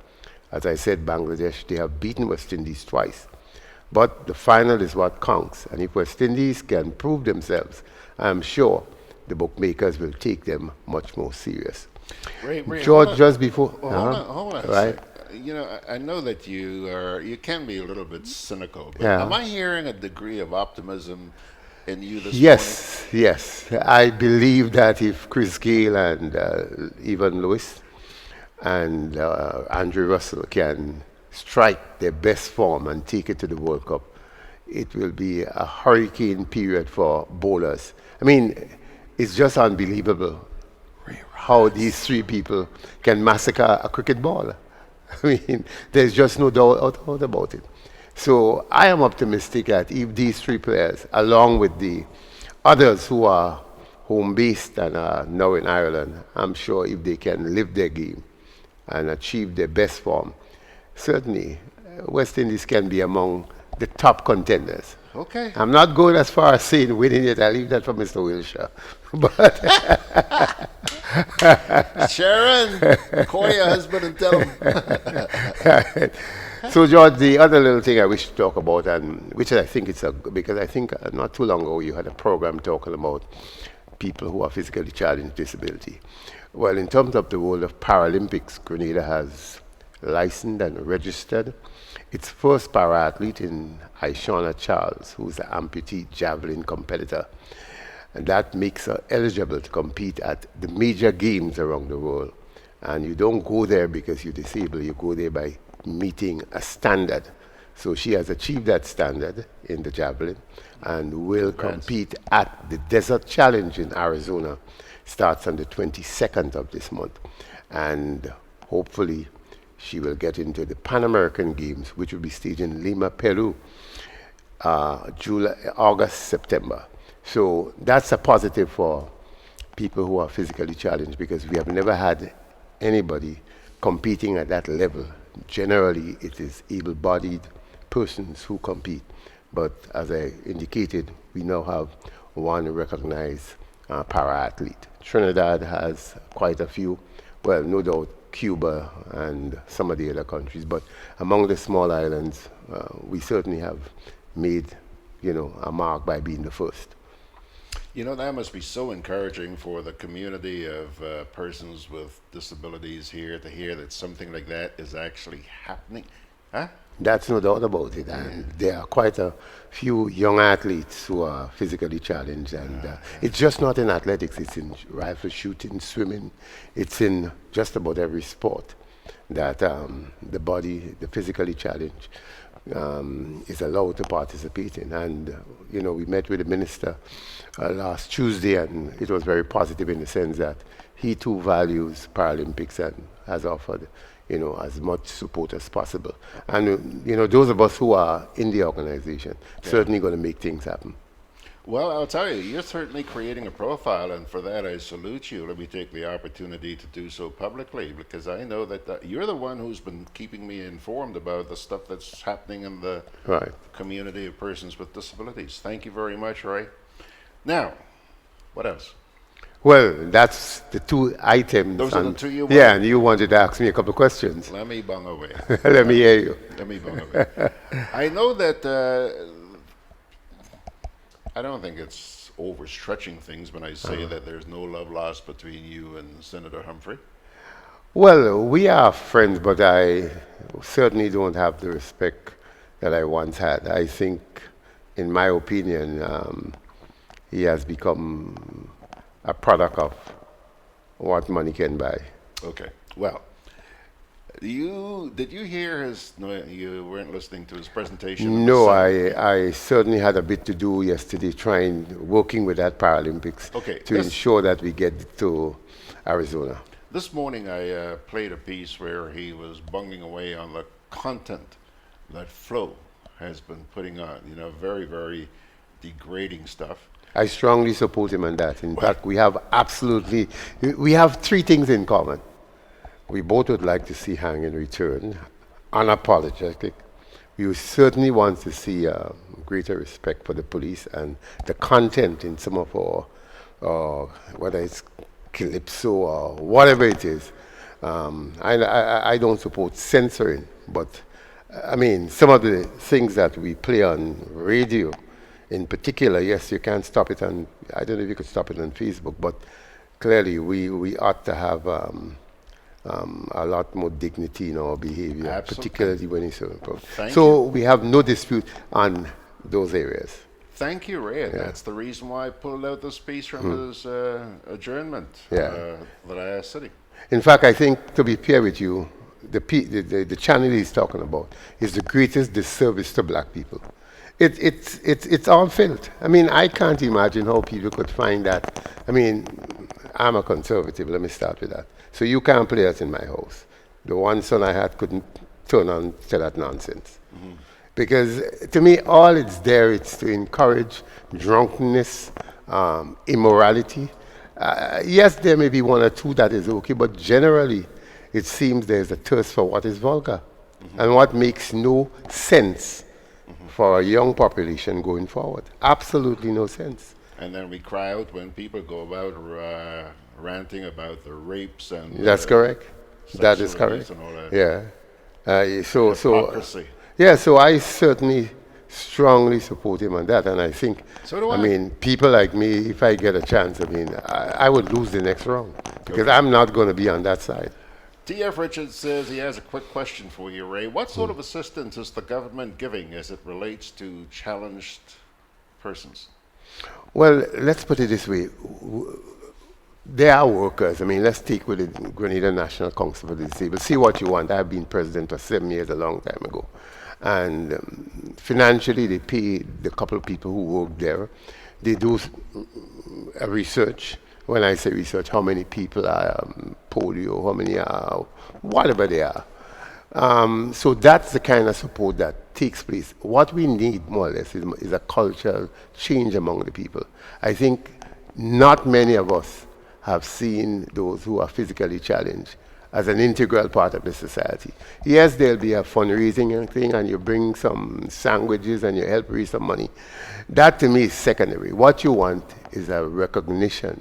As I said, Bangladesh, they have beaten West Indies twice. But the final is what counts. And if West Indies can prove themselves, I'm sure the bookmakers will take them much more serious. Ray, George, just before... Hold on a right? sec. You know, I know that you can be a little bit cynical, but Yeah. am I hearing a degree of optimism in you this morning? Yes. I believe that if Chris Gayle and Evan Lewis and Andrew Russell can strike their best form and take it to the World Cup, it will be a hurricane period for bowlers. I mean, it's just unbelievable how these 3 people can massacre a cricket ball. I mean, there's just no doubt about it. So I am optimistic that if these 3 players, along with the others who are home-based and are now in Ireland, I'm sure if they can live their game and achieve their best form, certainly West Indies can be among the top contenders. Okay. I'm not going as far as saying winning it. I leave that for Mr. Wilshire. But Sharon, call your husband and tell him. So, George, the other little thing I wish to talk about, and which I think because I think not too long ago you had a program talking about people who are physically challenged disability. Well, in terms of the world of Paralympics, Grenada has licensed and registered its first para-athlete in Aishana Charles, who's an amputee javelin competitor. And that makes her eligible to compete at the major games around the world. And you don't go there because you're disabled, you go there by meeting a standard. So she has achieved that standard in the javelin and will compete at the Desert Challenge in Arizona. Starts on the 22nd of this month. And hopefully she will get into the Pan American Games, which will be staged in Lima, Peru, August, September. So that's a positive for people who are physically challenged, because we have never had anybody competing at that level. Generally, it is able-bodied persons who compete. But as I indicated, we now have one recognized para-athlete. Trinidad has quite a few. Well, no doubt Cuba and some of the other countries. But among the small islands, we certainly have made, a mark by being the first. You know, that must be so encouraging for the community of persons with disabilities here to hear that something like that is actually happening Huh? That's no doubt about it. And there are quite a few young athletes who are physically challenged. And it's just not in athletics, it's in rifle shooting, swimming, it's in just about every sport that the body, the physically challenged, is allowed to participate in. And, you know, we met with the minister last Tuesday, and it was very positive in the sense that he too values Paralympics and has offered, you know, as much support as possible. And, you know, those of us who are in the organization certainly going to make things happen. Well, I'll tell you, you're certainly creating a profile, and for that I salute you. Let me take the opportunity to do so publicly, because I know that you're the one who's been keeping me informed about the stuff that's happening in the community of persons with disabilities. Thank you very much, Ray. Now, what else? Well, that's the two items. Those are the two you wanted? Yeah, and you wanted to ask me a couple of questions. Let me bung away. Let me hear you. Let me bung away. I know that I don't think it's overstretching things when I say that there's no love lost between you and Senator Humphrey. Well, we are friends, but I certainly don't have the respect that I once had. I think, in my opinion, he has become a product of what money can buy. Okay. Well, did you hear his? No, you weren't listening to his presentation. No, I certainly had a bit to do yesterday, working with that Paralympics to ensure that we get to Arizona. This morning I played a piece where he was bunging away on the content that Flo has been putting on. You know, very, very degrading stuff. I strongly support him on that. In fact, we have three things in common. We both would like to see Hang in return, unapologetic. We certainly want to see greater respect for the police and the content in some of our, whether it's calypso or whatever it is. I don't support censoring, but I mean, some of the things that we play on radio, in particular, yes, you can't stop it on, I don't know if you could stop it on Facebook, but clearly we ought to have a lot more dignity in our behavior, particularly when it's so important. So we have no dispute on those areas. Thank you, Ray. That's the reason why I pulled out this piece from his adjournment that I asked City. In fact, I think, to be fair with you, the channel he's talking about is the greatest disservice to black people. It's all filth. I mean, I can't imagine how people could find that. I mean, I'm a conservative, let me start with that. So you can't play that in my house. The one son I had couldn't turn on to that nonsense. Because to me, all it's there, it's to encourage drunkenness, immorality. Yes, there may be one or two that is okay, but generally, it seems there's a thirst for what is vulgar and what makes no sense for a young population going forward. Absolutely no sense. And then we cry out when people go about ranting about the rapes and that's correct. That is correct. And all that. Yeah. Hypocrisy. Yeah. So I certainly strongly support him on that, and I think. So do I. I mean, people like me, if I get a chance, I mean, I would lose the next round because I'm not going to be on that side. T.F. Richards says he has a quick question for you, Ray. What sort of assistance is the government giving as it relates to challenged persons? Well, let's put it this way. They are workers. I mean, let's take with the Grenada National Council for the Disabled. See what you want. I've been president for 7 years, a long time ago. And financially, they pay the couple of people who work there. They do research. When I say research, how many people are polio, how many are, whatever they are. So that's the kind of support that takes place. What we need, more or less, is a cultural change among the people. I think not many of us have seen those who are physically challenged as an integral part of the society. Yes, there'll be a fundraising thing, and you bring some sandwiches and you help raise some money. That, to me, is secondary. What you want is a recognition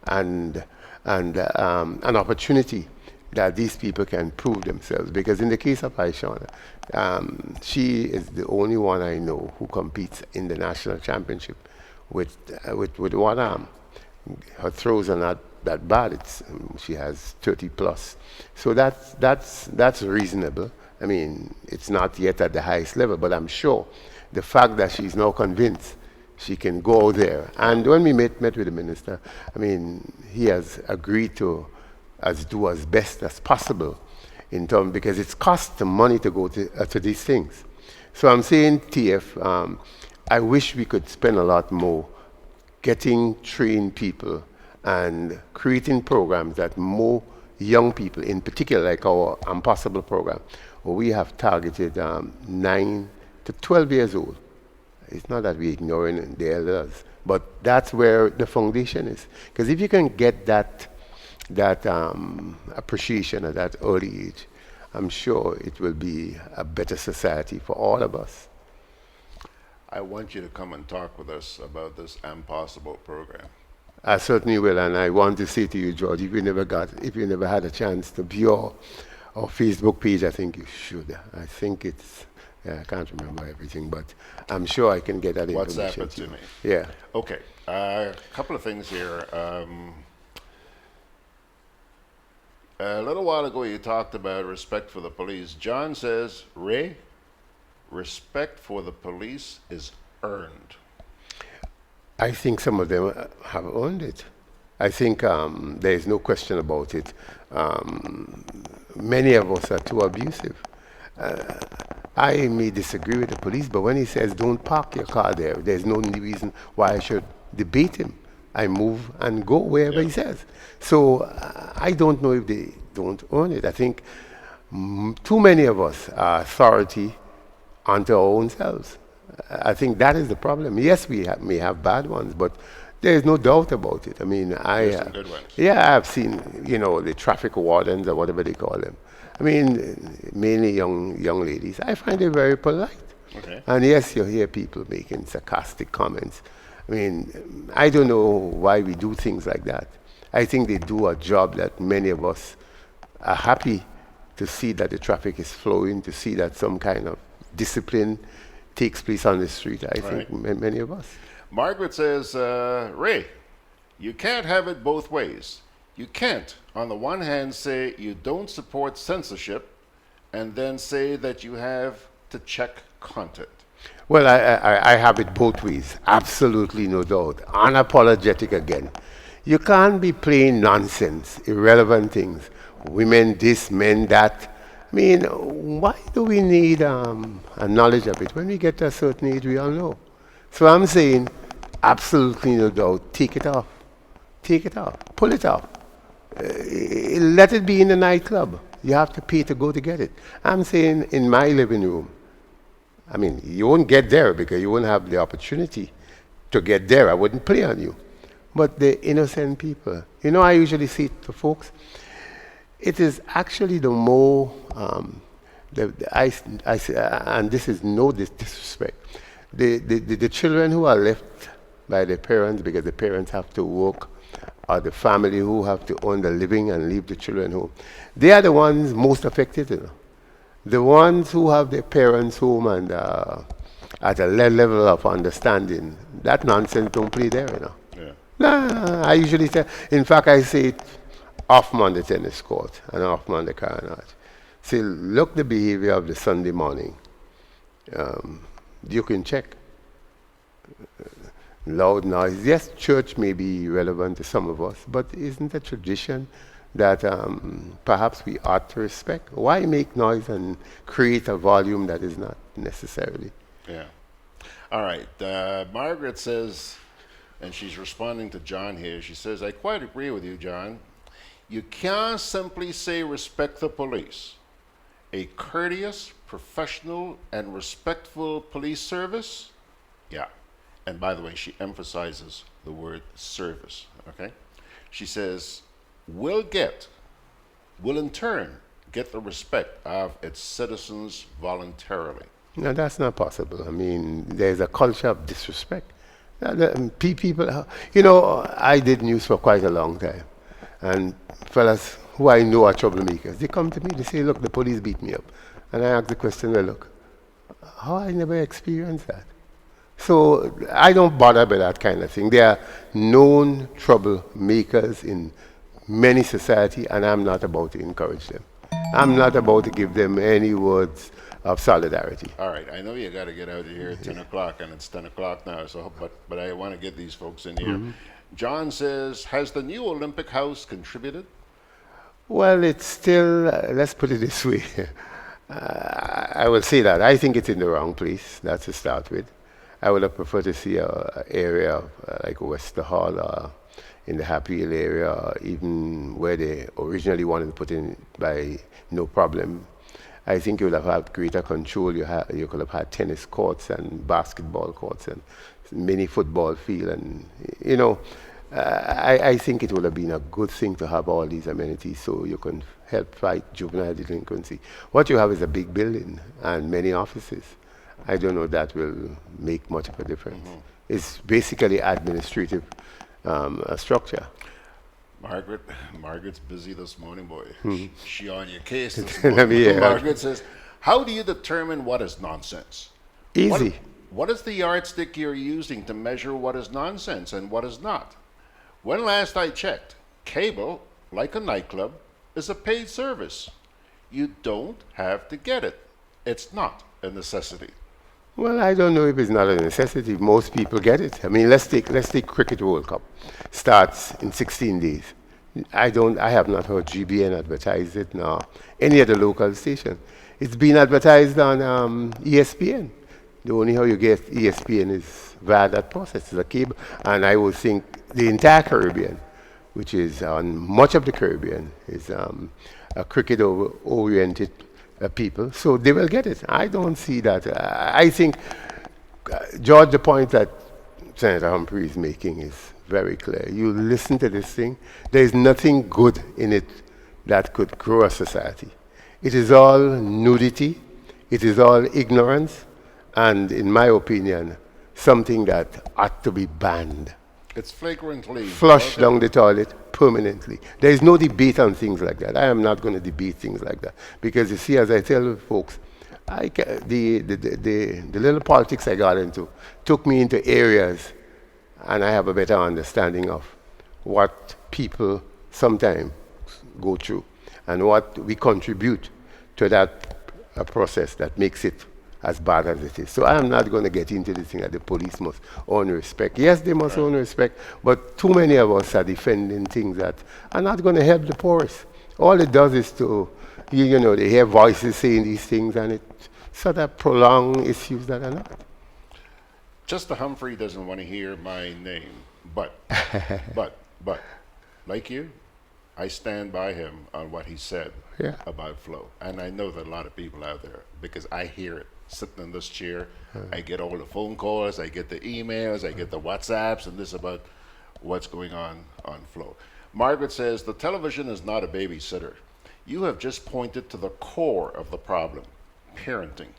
and an opportunity that these people can prove themselves. Because in the case of Aishana, she is the only one I know who competes in the national championship with one arm. Her throws are not that bad. She has 30 plus. So that's reasonable. I mean, it's not yet at the highest level, but I'm sure the fact that she's now convinced she can go there. And when we met with the minister, I mean, he has agreed to do as best as possible in terms, because it's cost money to go to these things. So I'm saying, TF, I wish we could spend a lot more getting trained people and creating programs that more young people, in particular, like our Impossible program, where we have targeted 9 to 12 years old. It's not that we're ignoring the elders, but that's where the foundation is. Because if you can get that appreciation at that early age, I'm sure it will be a better society for all of us. I want you to come and talk with us about this Impossible program. I certainly will, and I want to say to you, George, if you never had a chance to view our Facebook page, I think you should. I think it's, I can't remember everything, but I'm sure I can get that information. WhatsApp it to me. Yeah. Okay. A couple of things here. A little while ago, you talked about respect for the police. John says, Ray, respect for the police is earned. I think some of them have earned it. I think there is no question about it. Many of us are too abusive. I may disagree with the police, but when he says don't park your car there, there's no reason why I should debate him. I move and go wherever he says. So I don't know if they don't earn it. I think too many of us are authority unto our own selves. I think that is the problem. Yes, we may have bad ones, but there is no doubt about it. I mean, There's some good ones. yeah, I've seen, the traffic wardens or whatever they call them. I mean, mainly young ladies. I find it very polite. Okay. And yes, you hear people making sarcastic comments. I mean, I don't know why we do things like that. I think they do a job that many of us are happy to see that the traffic is flowing, to see that some kind of discipline takes place on the street. I think many of us. Margaret says, Ray, you can't have it both ways. You can't, on the one hand, say you don't support censorship and then say that you have to check content. Well, I have it both ways. Absolutely no doubt. Unapologetic again. You can't be playing nonsense, irrelevant things. Women this, men that. I mean, why do we need a knowledge of it? When we get to a certain age, we all know. So I'm saying, absolutely no doubt, take it off. Take it off. Pull it off. Let it be in the nightclub. You have to pay to go to get it. I'm saying in my living room. I mean, you won't get there because you won't have the opportunity to get there. I wouldn't play on you. But the innocent people. I usually say to folks, it is actually the more, and this is no disrespect, the children who are left by their parents because the parents have to work, or the family who have to earn the living and leave the children home, they are the ones most affected. The ones who have their parents home and at a level of understanding, that nonsense don't play there. Yeah. Nah, I usually say, in fact, I say it often on the tennis court and often on the carnage. Say, look the behavior of the Sunday morning. You can check. Loud noise. Yes, church may be relevant to some of us, but isn't it a tradition that perhaps we ought to respect? Why make noise and create a volume that is not necessarily? Yeah. All right. Margaret says, and she's responding to John here, she says, I quite agree with you, John. You can't simply say respect the police. A courteous, professional, and respectful police service? Yeah. And by the way, she emphasizes the word service, okay? She says, will in turn get the respect of its citizens voluntarily. No, that's not possible. I mean, there's a culture of disrespect. People, I did news for quite a long time. And fellas who I know are troublemakers, they come to me, they say, look, the police beat me up. And I ask the question, well, look, how I never experienced that? So I don't bother with that kind of thing. There are known troublemakers in many society, and I'm not about to encourage them. I'm not about to give them any words of solidarity. All right, I know you got to get out of here at 10 o'clock, and it's 10 o'clock now, so, but I want to get these folks in here. John says, has the new Olympic House contributed? Well, it's still, let's put it this way. I will say that. I think it's in the wrong place. That's to start with. I would have preferred to see an area like Wester Hall or in the Happy Hill area, or even where they originally wanted to put in by No Problem. I think you would have had greater control. You could have had tennis courts and basketball courts and mini football field. And, you know, I think it would have been a good thing to have all these amenities so you can help fight juvenile delinquency. What you have is a big building and many offices. I don't know that will make much of a difference. It's basically administrative structure. Margaret's busy this morning, boy. She on your case this Let morning. me hear. Margaret says, how do you determine what is nonsense? Easy. What is the yardstick you're using to measure what is nonsense and what is not? When last I checked, cable, like a nightclub, is a paid service. You don't have to get it. It's not a necessity. Well, I don't know if it's not a necessity. Most people get it. I mean, let's take Cricket World Cup. Starts in 16 days. I have not heard GBN advertise it, nor any other local station. It's been advertised on ESPN. The only how you get ESPN is via that process. It's a cable. And I would think the entire Caribbean, which is on much of the Caribbean, is a cricket-oriented people, so they will get it. I don't see that. I think, George, the point that Senator Humphrey is making is very clear. You listen to this thing, there is nothing good in it that could grow a society. It is all nudity, it is all ignorance, and in my opinion, something that ought to be banned. It's flagrantly Flush down the toilet permanently. There is no debate on things like that. I am not going to debate things like that. Because you see, as I tell folks, the little politics I got into took me into areas, and I have a better understanding of what people sometimes go through and what we contribute to that process that makes it as bad as it is. So I am not going to get into the thing that the police must own respect. Yes, they must own respect, but too many of us are defending things that are not going to help the poorest. All it does is to, you know, they hear voices saying these things, and it sort of prolong issues that are not. Chester Humphrey doesn't want to hear my name, but, like you, I stand by him on what he said about flow. And I know that a lot of people out there, because I hear it sitting in this chair. I get all the phone calls, I get the emails, I get the WhatsApps and this about what's going on flow. Margaret says, the television is not a babysitter. You have just pointed to the core of the problem, parenting.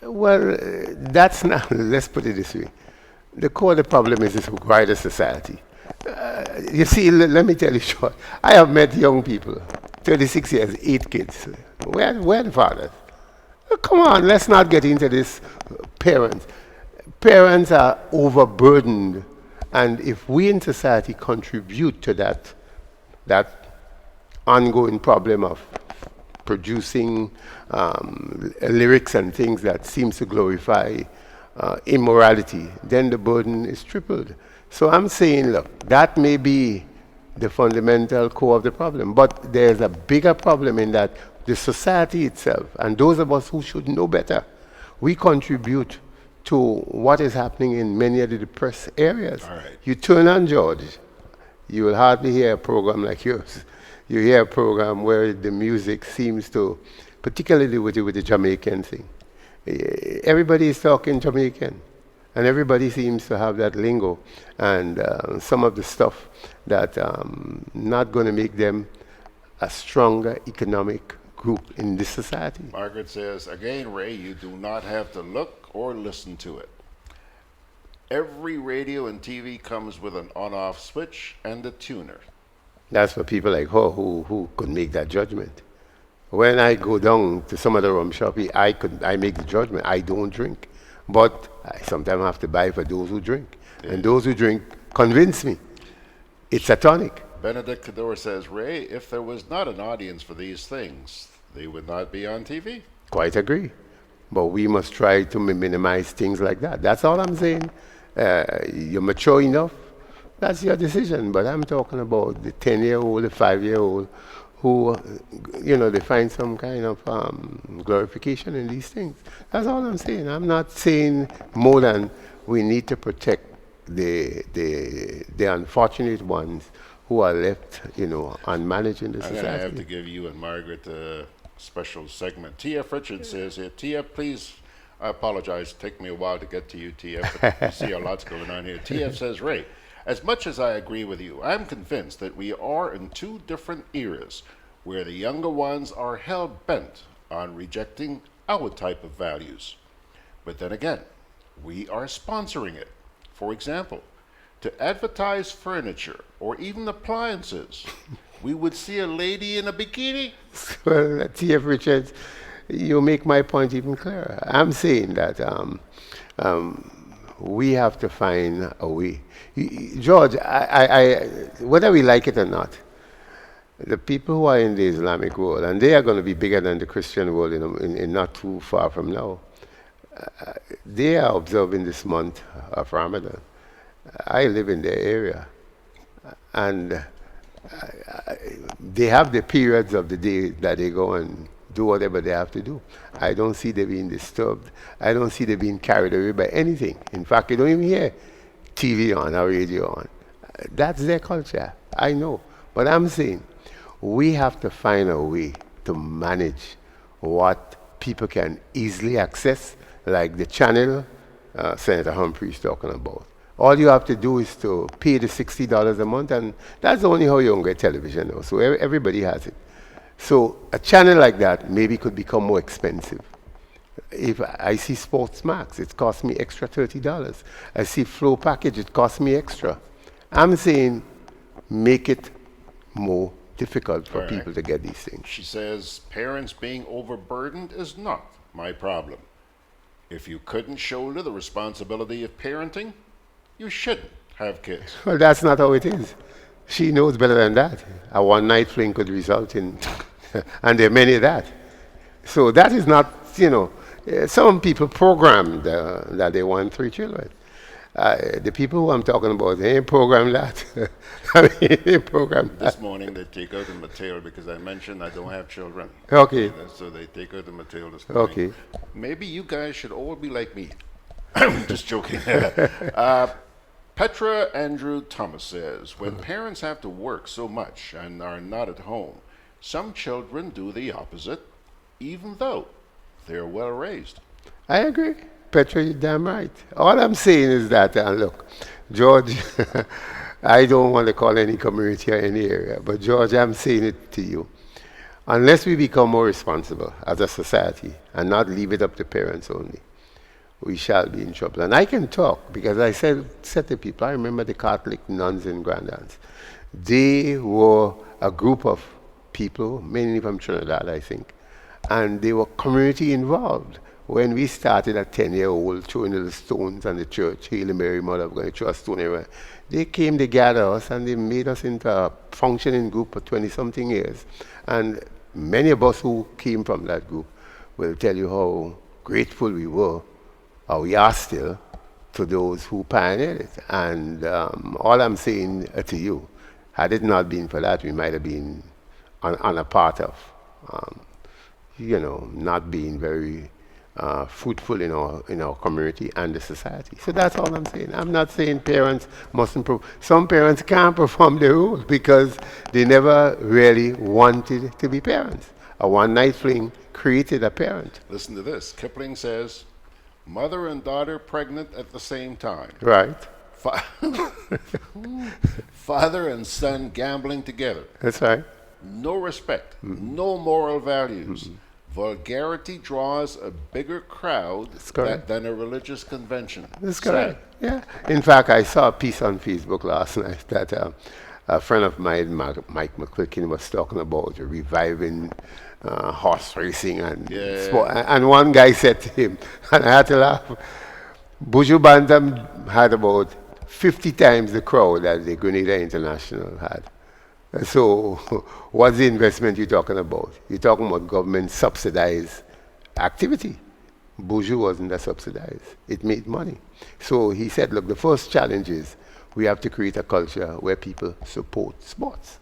Well, that's not, let's put it this way. The core of the problem is this wider society. You see, let me tell you short. I have met young people, 36 years, 8 kids. Where are the fathers? Come on, let's not get into this. Parents are overburdened, and if we in society contribute to that ongoing problem of producing lyrics and things that seems to glorify immorality, then the burden is tripled. So I'm saying, look, that may be the fundamental core of the problem, but there's a bigger problem in that the society itself, and those of us who should know better, we contribute to what is happening in many of the depressed areas. You turn on George, you will hardly hear a program like yours. You hear a program where the music seems to, particularly with the Jamaican thing. Everybody is talking Jamaican, and everybody seems to have that lingo, and some of the stuff that not going to make them a stronger economic group in this society. Margaret says, again, Ray, you do not have to look or listen to it. Every radio and TV comes with an on-off switch and a tuner. That's for people like her who could make that judgment. When I go down to some of the rum shop, I make the judgment. I don't drink. But I sometimes have to buy for those who drink. And those who drink convince me. It's a tonic. Benedict Cador says, Ray, if there was not an audience for these things, they would not be on TV. Quite agree. But we must try to minimize things like that. That's all I'm saying. You're mature enough, that's your decision. But I'm talking about the 10-year-old, the 5-year-old, who, they find some kind of glorification in these things. That's all I'm saying. I'm not saying more than we need to protect the unfortunate ones who are left, unmanaged in the I'm society. going to have to give you and Margaret a special segment. T.F. Richards says here, T.F., please, I apologize. It took me a while to get to you, T.F., but you see a lot's going on here. T.F. says, Ray, as much as I agree with you, I'm convinced that we are in two different eras where the younger ones are hell-bent on rejecting our type of values. But then again, we are sponsoring it. For example, to advertise furniture or even appliances, we would see a lady in a bikini. Well, T.F. Richards, you make my point even clearer. I'm saying that we have to find a way. George, whether we like it or not, the people who are in the Islamic world, and they are going to be bigger than the Christian world in not too far from now, they are observing this month of Ramadan. I live in their area, and they have the periods of the day that they go and do whatever they have to do. I don't see them being disturbed. I don't see them being carried away by anything. In fact, you don't even hear TV on or radio on. That's their culture. I know. But I'm saying we have to find a way to manage what people can easily access, like the channel Senator Humphrey is talking about. All you have to do is to pay the $60 a month, and that's only how you get television now. So everybody has it. So a channel like that maybe could become more expensive. If I see Sports Max, it costs me extra $30. I see Flow Package, it costs me extra. I'm saying make it more difficult for people to get these things. She says, parents being overburdened is not my problem. If you couldn't shoulder the responsibility of parenting, you shouldn't have kids. Well, that's not how it is. She knows better than that. A one-night fling could result in, and there are many of that. So that is not, some people programmed that they want 3 children. The people who I'm talking about, they ain't programmed that. They ain't programmed that. This morning they take out the material because I mentioned I don't have children. Okay. So they take out the material this morning. Okay. Maybe you guys should all be like me. Just joking. Petra Andrew Thomas says, when parents have to work so much and are not at home, some children do the opposite, even though they're well raised. I agree. Petra, you're damn right. All I'm saying is that, look, George, I don't want to call any community or any area, but George, I'm saying it to you. Unless we become more responsible as a society and not leave it up to parents only, we shall be in trouble. And I can talk because I said to people, I remember the Catholic nuns and granddads. They were a group of people, mainly from Trinidad, I think, and they were community involved. When we started at 10-year-old throwing little stones on the church, Hail Mary, Mother of God, they threw a stone everywhere. They came, they gathered us, and they made us into a functioning group for 20-something years. And many of us who came from that group will tell you how grateful we were, or we are still, to those who pioneered it. And all I'm saying to you, had it not been for that, we might have been on a part of, not being very fruitful in our community and the society. So that's all I'm saying. I'm not saying parents mustn't some parents can't perform the role because they never really wanted to be parents. A one-night fling created a parent. Listen to this. Kipling says, mother and daughter pregnant at the same time. Right. Father and son gambling together. That's right. No respect, no moral values. Vulgarity draws a bigger crowd than a religious convention. That's correct. Yeah. In fact, I saw a piece on Facebook last night that a friend of mine, Mike McClicken, was talking about reviving horse racing and sport. And one guy said to him, and I had to laugh, Buju Bantam had about 50 times the crowd that the Grenada International had. So, what's the investment you're talking about? You're talking about government subsidized activity. Bourgeois wasn't that subsidized. It made money. So he said, look, the first challenge is we have to create a culture where people support sports.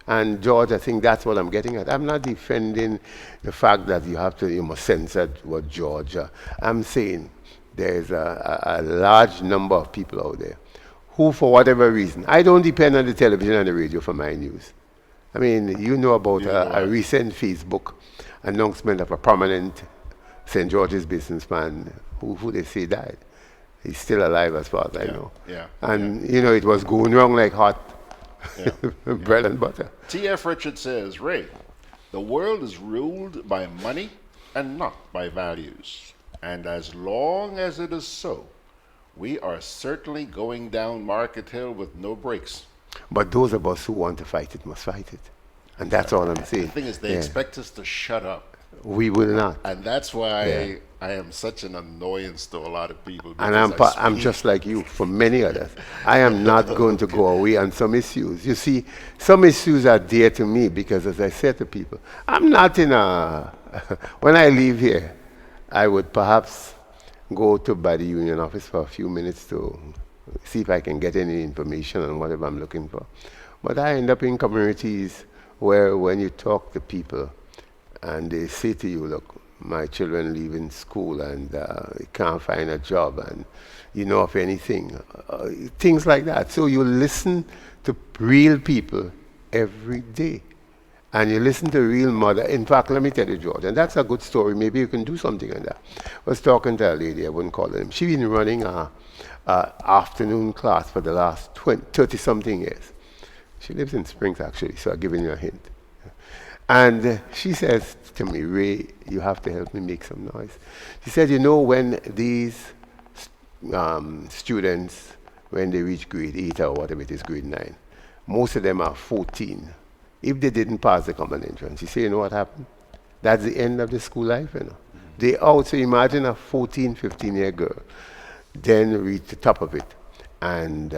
And George, I think that's what I'm getting at. I'm not defending the fact that you must censor what George. I'm saying there's a large number of people out there who, for whatever reason, I don't depend on the television and the radio for my news. I mean, you know about a recent Facebook announcement of a prominent St. George's businessman who they say died. He's still alive as far as I know. Yeah. And, you know, it was going wrong like hot bread and butter. T.F. Richard says, Ray, the world is ruled by money and not by values. And as long as it is so, we are certainly going down Market Hill with no brakes. But those of us who want to fight it must fight it. And that's all I'm saying. The thing is, they expect us to shut up. We will not. And that's why I am such an annoyance to a lot of people. And I'm just like you, for many others. I am not going to go away on some issues. You see, some issues are dear to me because, as I said to people, I'm not in a... When I leave here, I would perhaps go by the union office for a few minutes to see if I can get any information on whatever I'm looking for. But I end up in communities where when you talk to people and they say to you, look, my children leaving school and can't find a job and you know of anything, things like that. So you listen to real people every day. And you listen to real mother. In fact, let me tell you, George, and that's a good story. Maybe you can do something on that. I was talking to a lady, I wouldn't call her name. She's been running a afternoon class for the last 30-something years. She lives in Springs, actually, so I'm giving you a hint. And she says to me, Ray, you have to help me make some noise. She said, you know, when these students, when they reach grade 8 or whatever it is, grade 9, most of them are 14. If they didn't pass the common entrance, you say, you know what happened? That's the end of the school life, you know. They also imagine a 14, 15-year girl, then reach the top of it and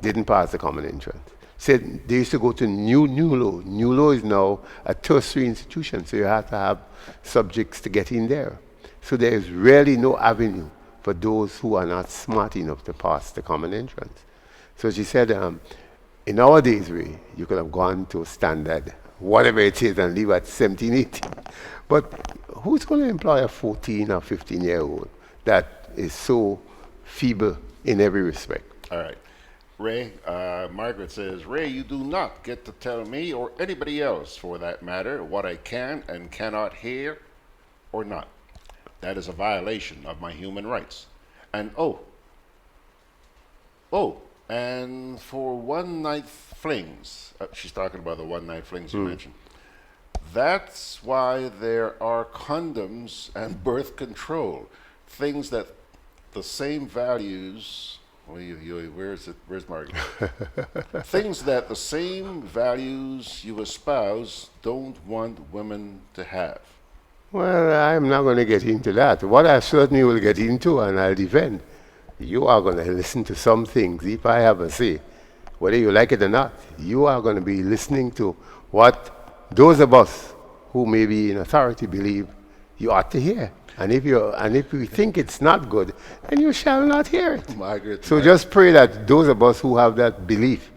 didn't pass the common entrance. Said they used to go to Newlow. Newlow is now a tertiary institution, so you have to have subjects to get in there. So there is really no avenue for those who are not smart enough to pass the common entrance. So she said, in our days, Ray, you could have gone to standard, whatever it is, and leave at 17, 18. But who's going to employ a 14 or 15-year-old that is so feeble in every respect? All right. Ray, Margaret says, Ray, you do not get to tell me, or anybody else for that matter, what I can and cannot hear or not. That is a violation of my human rights. And and for one-night flings, she's talking about the one-night flings you mentioned. That's why there are condoms and birth control, things that the same values... Where's Margaret? Things that the same values you espouse don't want women to have. Well, I'm not going to get into that. What I certainly will get into, and I'll defend, you are going to listen to some things, if I have a say, whether you like it or not, you are going to be listening to what those of us who may be in authority believe you ought to hear. And if you think it's not good, then you shall not hear it. Margaret, so just pray that those of us who have that belief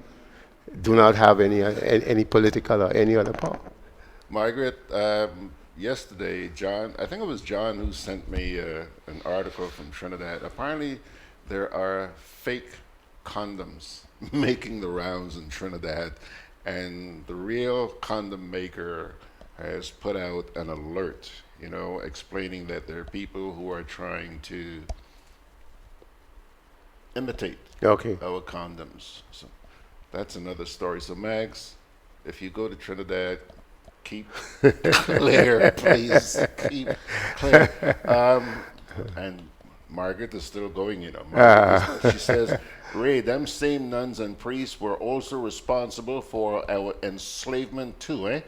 do not have any political or any other power. Margaret, yesterday, John, I think it was John who sent me an article from Trinidad. Apparently, there are fake condoms making the rounds in Trinidad, and the real condom maker has put out an alert, you know, explaining that there are people who are trying to imitate our condoms. So that's another story. So Mags, if you go to Trinidad, keep clear, please. Keep clear. And Margaret is still going, you know. She says, Ray, them same nuns and priests were also responsible for our enslavement too, eh?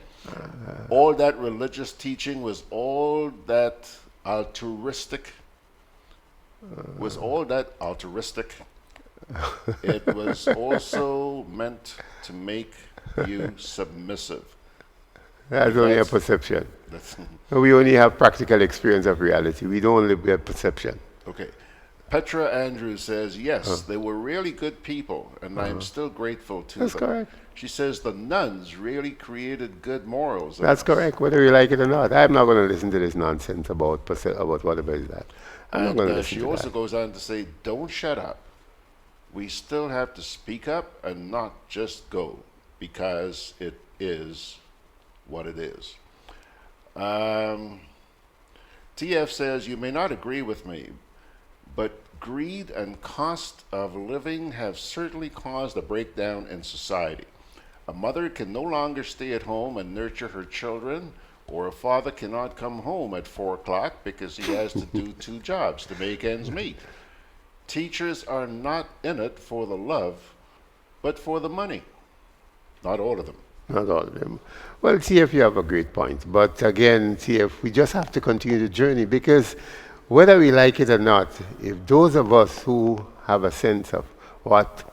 All that religious teaching was all that altruistic. It was also meant to make you submissive. That's only a perception. We only have practical experience of reality. We don't live with perception. Okay. Petra Andrews says, yes, they were really good people, and I am still grateful to That's them. correct. She says the nuns really created good morals. in That's us. correct, whether you like it or not. I'm not going to listen to this nonsense about whatever is that. I'm not And going to listen she to also that. goes on to say, don't shut up. We still have to speak up and not just go, because it is what it is. TF says, you may not agree with me, but greed and cost of living have certainly caused a breakdown in society. A mother can no longer stay at home and nurture her children, or a father cannot come home at 4 o'clock because he has to do 2 jobs to make ends meet. Teachers are not in it for the love, but for the money. Not all of them. Not all of them. Well, TF, you have a great point. But again, TF, we just have to continue the journey, because whether we like it or not, if those of us who have a sense of what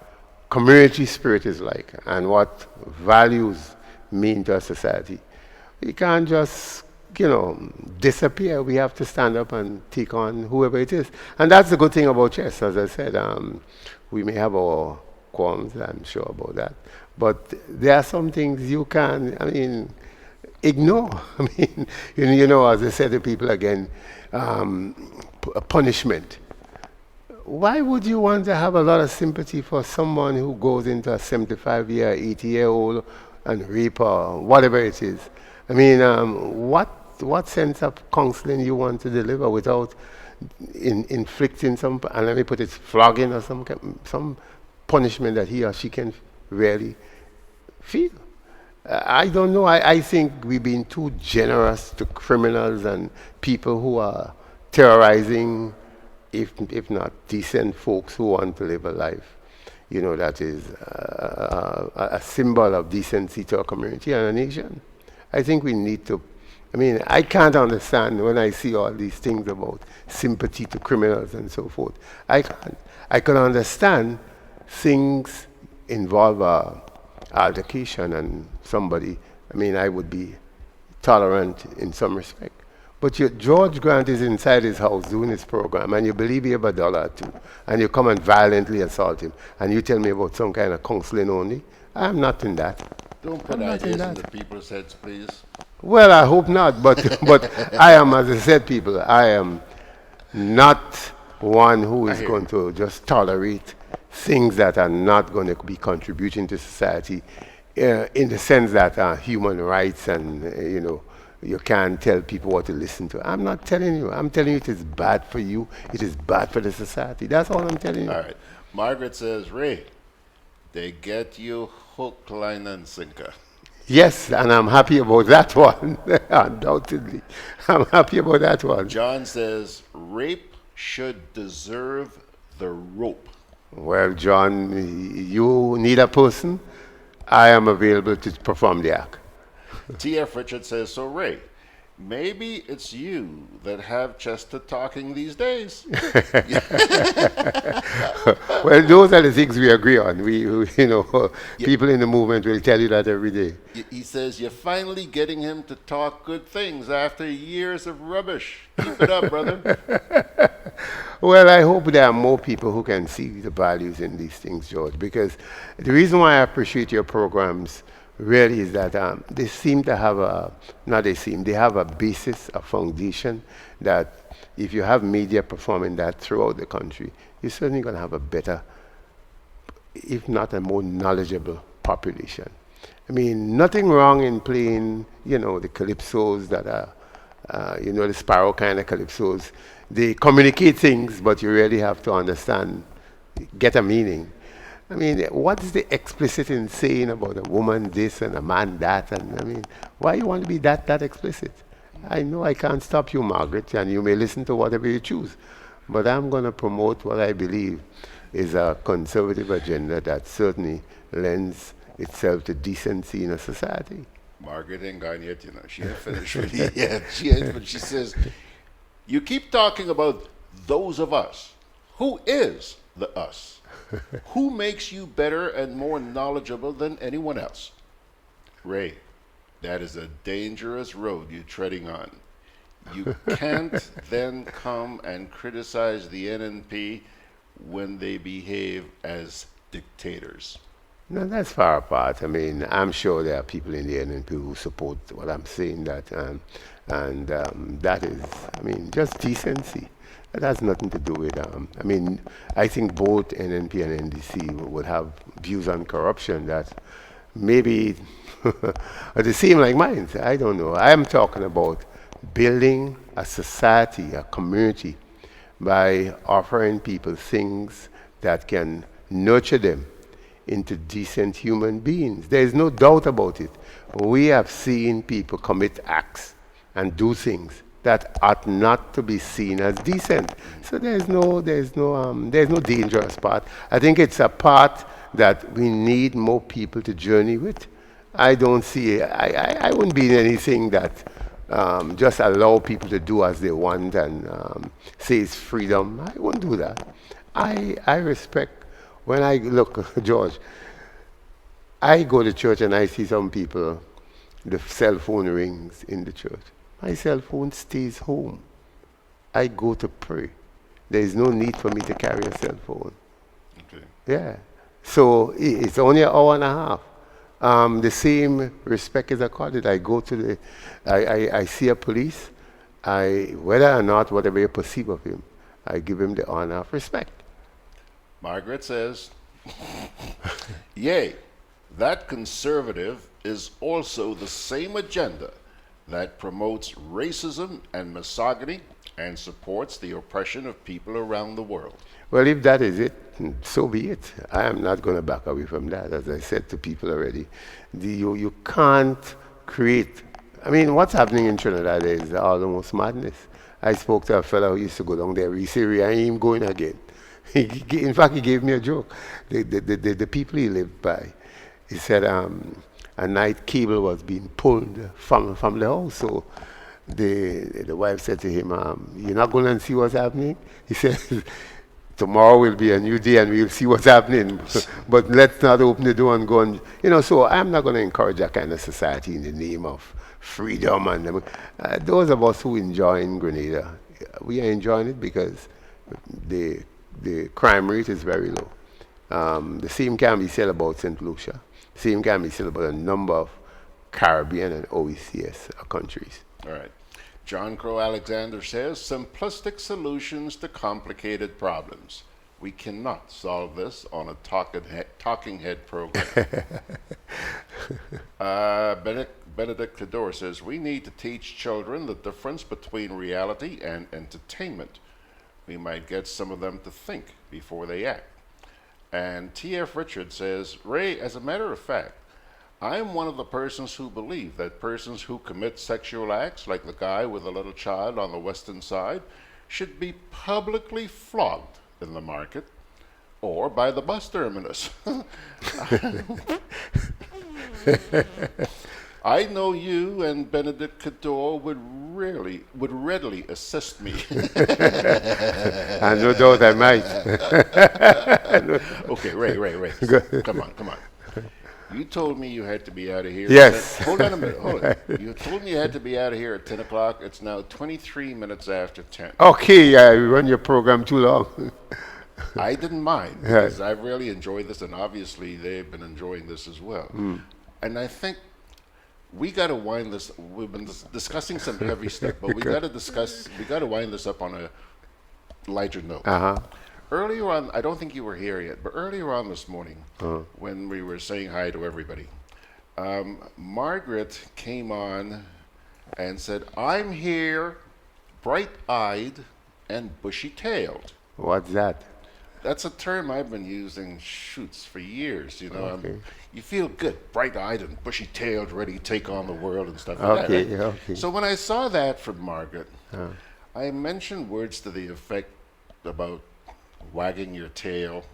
community spirit is like and what values mean to a society, we can't just, disappear. We have to stand up and take on whoever it is. And that's the good thing about chess. As I said, we may have our qualms, I'm sure about that. But there are some things you can, ignore. As I said to people again, punishment. Why would you want to have a lot of sympathy for someone who goes into a 75-year, 80-year-old and rape or whatever it is? What sense of counseling you want to deliver without inflicting some, and let me put it, flogging or some punishment that he or she can really feel? I don't know. I think we've been too generous to criminals and people who are terrorizing, if not decent folks who want to live a life, that is a symbol of decency to a community and a nation. I think we need to, I can't understand when I see all these things about sympathy to criminals and so forth. I can't. I can understand things involve altercation and somebody, I would be tolerant in some respect. But George Grant is inside his house doing his program, and you believe he have $1 or 2, and you come and violently assault him, and you tell me about some kind of counseling only? I'm not in that. Don't put ideas into people's heads, please. Well, I hope not, but I am, as I said, people, I am not one who is going to just tolerate things that are not going to be contributing to society in the sense that human rights and, you can't tell people what to listen to. I'm not telling you. I'm telling you it is bad for you. It is bad for the society. That's all I'm telling you. All right. Margaret says, Ray, they get you hook, line, and sinker. Yes, and I'm happy about that one. Undoubtedly. I'm happy about that one. John says, rape should deserve the rope. Well, John, you need a person. I am available to perform the act. T.F. Richard says, so Ray, maybe it's you that have Chester talking these days. Well, those are the things we agree on. People in the movement will tell you that every day. He says, you're finally getting him to talk good things after years of rubbish. Keep it up, brother. Well, I hope there are more people who can see the values in these things, George, because the reason why I appreciate your programs really is that they seem to have they have a basis, a foundation that if you have media performing that throughout the country, you're certainly going to have a better, if not a more knowledgeable population. Nothing wrong in playing, the calypsos that are, the sparrow kind of calypsos. They communicate things, but you really have to understand, get a meaning. What's the explicit in saying about a woman this and a man that? And why you want to be that explicit? I know I can't stop you, Margaret, and you may listen to whatever you choose. But I'm going to promote what I believe is a conservative agenda that certainly lends itself to decency in a society. Margaret ain't gone yet, She ain't finished with it yet. She ain't, but she says, you keep talking about those of us. Who is the us? Who makes you better and more knowledgeable than anyone else? Ray, that is a dangerous road you're treading on. You can't then come and criticize the NNP when they behave as dictators. No, that's far apart. I mean, I'm sure there are people in the NNP who support what I'm saying, that, that is, I mean, just decency. That has nothing to do with, I mean, I think both NNP and NDC would have views on corruption that maybe are the same like mine. I don't know. I am talking about building a society, a community, by offering people things that can nurture them into decent human beings. There is no doubt about it. We have seen people commit acts and do things that ought not to be seen as decent. So there's no dangerous part. I think it's a part that we need more people to journey with. I don't see, I wouldn't be in anything that just allow people to do as they want and say it's freedom. I wouldn't do that. I respect, when I look, George, I go to church and I see some people, the cell phone rings in the church. My cell phone stays home. I go to pray. There is no need for me to carry a cell phone. Okay. Yeah. So it's only an hour and a half. The same respect is accorded. I go to the, I see a police, whether or not whatever you perceive of him, I give him the honor of respect. Margaret says, yea, that conservative is also the same agenda that promotes racism and misogyny and supports the oppression of people around the world. Well, if that is it, so be it. I am not going to back away from that. As I said to people already, you can't create. I mean, what's happening in Trinidad is almost madness. I spoke to a fellow who used to go down there. He said, I ain't going again. In fact, he gave me a joke. The people he lived by, he said a night cable was being pulled from the house. So the wife said to him, you're not going to see what's happening? He said, tomorrow will be a new day and we'll see what's happening. But let's not open the door and go on. You know, so I'm not going to encourage that kind of society in the name of freedom. And those of us who enjoy in Grenada, we are enjoying it because the crime rate is very low. The same can be said about St. Lucia. The same can be said about a number of Caribbean and OECS countries. All right. John Crow Alexander says, simplistic solutions to complicated problems. We cannot solve this on a talking head program. Benedict Cador says, we need to teach children the difference between reality and entertainment. We might get some of them to think before they act. And T.F. Richard says, Ray, as a matter of fact, I am one of the persons who believe that persons who commit sexual acts, like the guy with a little child on the western side, should be publicly flogged in the market or by the bus terminus. I know you and Benedict Cador would readily assist me. And no doubt I might. Okay, Ray. Come on. You told me you had to be out of here. Yes. Hold on a minute. Hold on. You told me you had to be out of here at 10 o'clock. It's now 23 minutes after 10. Okay, we run your program too long. I didn't mind because I really enjoyed this, and obviously they've been enjoying this as well. And I think we got to wind this. We've been discussing some heavy stuff, but we got to wind this up on a lighter note. Earlier on, I don't think you were here yet, but earlier on this morning, when we were saying hi to everybody, Margaret came on and said, I'm here, bright-eyed and bushy-tailed. What's that? That's a term I've been using, for years. You know, you feel good, bright-eyed and bushy-tailed, ready to take on the world and stuff like that. Right? Okay. So when I saw that from Margaret, I mentioned words to the effect about wagging your tail.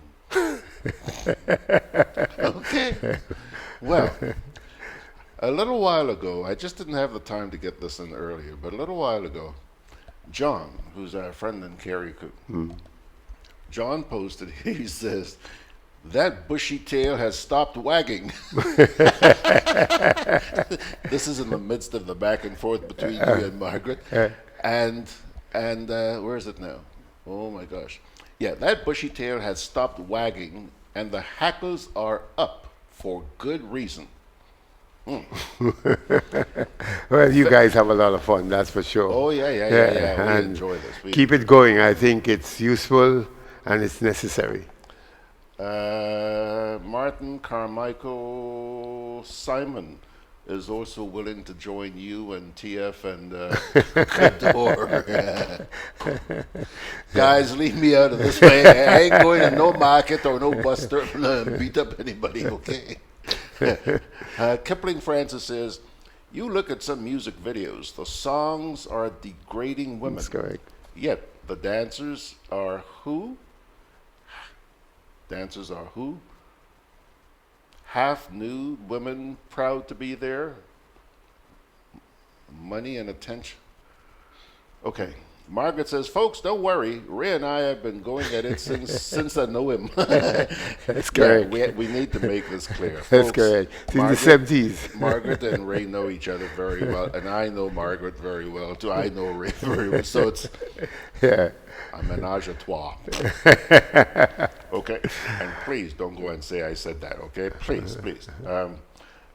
Okay. Well, a little while ago, I just didn't have the time to get this in earlier, but a little while ago, John, who's our friend in Carriacou, John posted, he says, That bushy tail has stopped wagging. This is in the midst of the back and forth between you and Margaret. And where is it now? Oh my gosh. Yeah, that bushy tail has stopped wagging, and the hackles are up for good reason. Well, you guys have a lot of fun, that's for sure. Oh, yeah. We And enjoy this. keep it going. I think it's useful and it's necessary. Martin Carmichael Simon is also willing to join you and TF and Gudday. Guys, leave me out of this. I ain't going to no market or no bus terminal and beat up anybody, okay? Kipling Francis says, you look at some music videos, the songs are degrading women. That's correct. Yet the dancers are who? Dancers are who? Half nude women proud to be there. Money and attention. Okay. Margaret says, folks, don't worry. Ray and I have been going at it since I know him. That's correct. Yeah, we need to make this clear. That's Folks, correct. Since the 70s. Margaret and Ray know each other very well, and I know Margaret very well, too. I know Ray very well. So it's a ménage à trois. Okay? And please don't go and say I said that, okay? Please.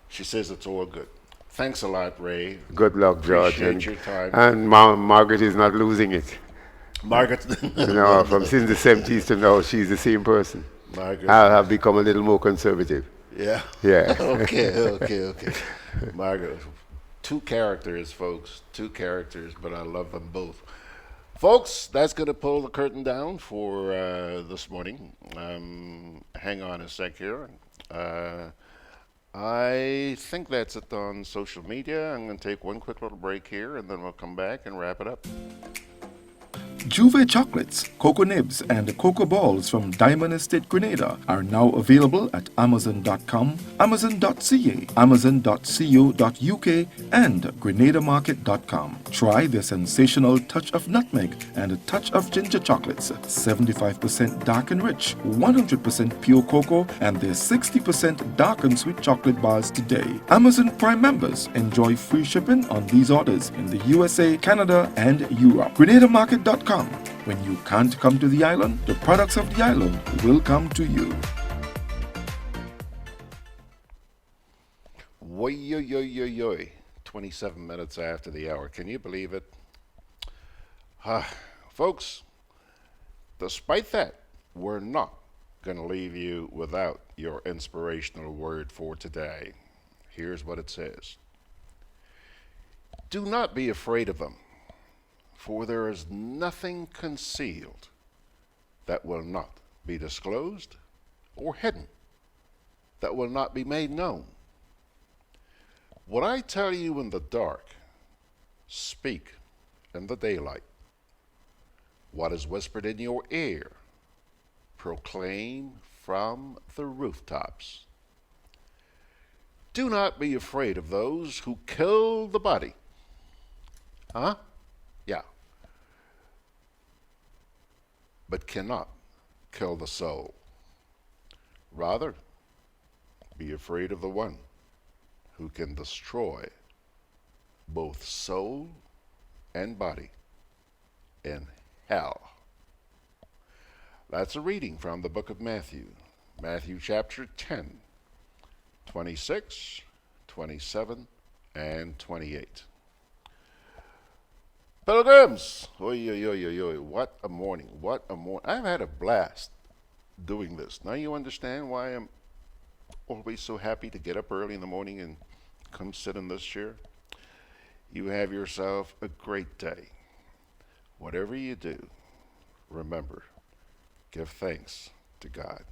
She says it's all good. Thanks a lot, Ray. Good luck, George. Appreciate your time. And Margaret is not losing it. Margaret. From since the 70s to now, she's the same person. Margaret. I have become a little more conservative. Yeah. Yeah. Okay. Margaret. Two characters, folks. Two characters, but I love them both. Folks, that's going to pull the curtain down for this morning. Hang on a sec here. I think that's it on social media. I'm going to take one quick little break here, and then we'll come back and wrap it up. Juve chocolates, cocoa nibs, and cocoa balls from Diamond Estate Grenada are now available at Amazon.com, Amazon.ca, Amazon.co.uk, and GrenadaMarket.com. Try the sensational touch of nutmeg and a touch of ginger chocolates, 75% dark and rich, 100% pure cocoa, and their 60% dark and sweet chocolate bars today. Amazon Prime members enjoy free shipping on these orders in the USA, Canada, and Europe. GrenadaMarket.com. When you can't come to the island, the products of the island will come to you. Yo. 27 minutes after the hour. Can you believe it? Folks, despite that, we're not going to leave you without your inspirational word for today. Here's what it says. Do not be afraid of them, for there is nothing concealed that will not be disclosed, or hidden that will not be made known. What I tell you in the dark, speak in the daylight. What is whispered in your ear, proclaim from the rooftops. Do not be afraid of those who kill the body. Yeah. But cannot kill the soul. Rather, be afraid of the one who can destroy both soul and body in hell. That's a reading from the book of Matthew. Matthew chapter 10, 26, 27, and 28. Pilgrims! Oy, what a morning, what a morning. I've had a blast doing this. Now you understand why I'm always so happy to get up early in the morning and come sit in this chair. You have yourself a great day. Whatever you do, remember, give thanks to God.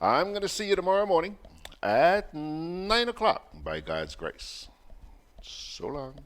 I'm going to see you tomorrow morning at 9 o'clock by God's grace. So long.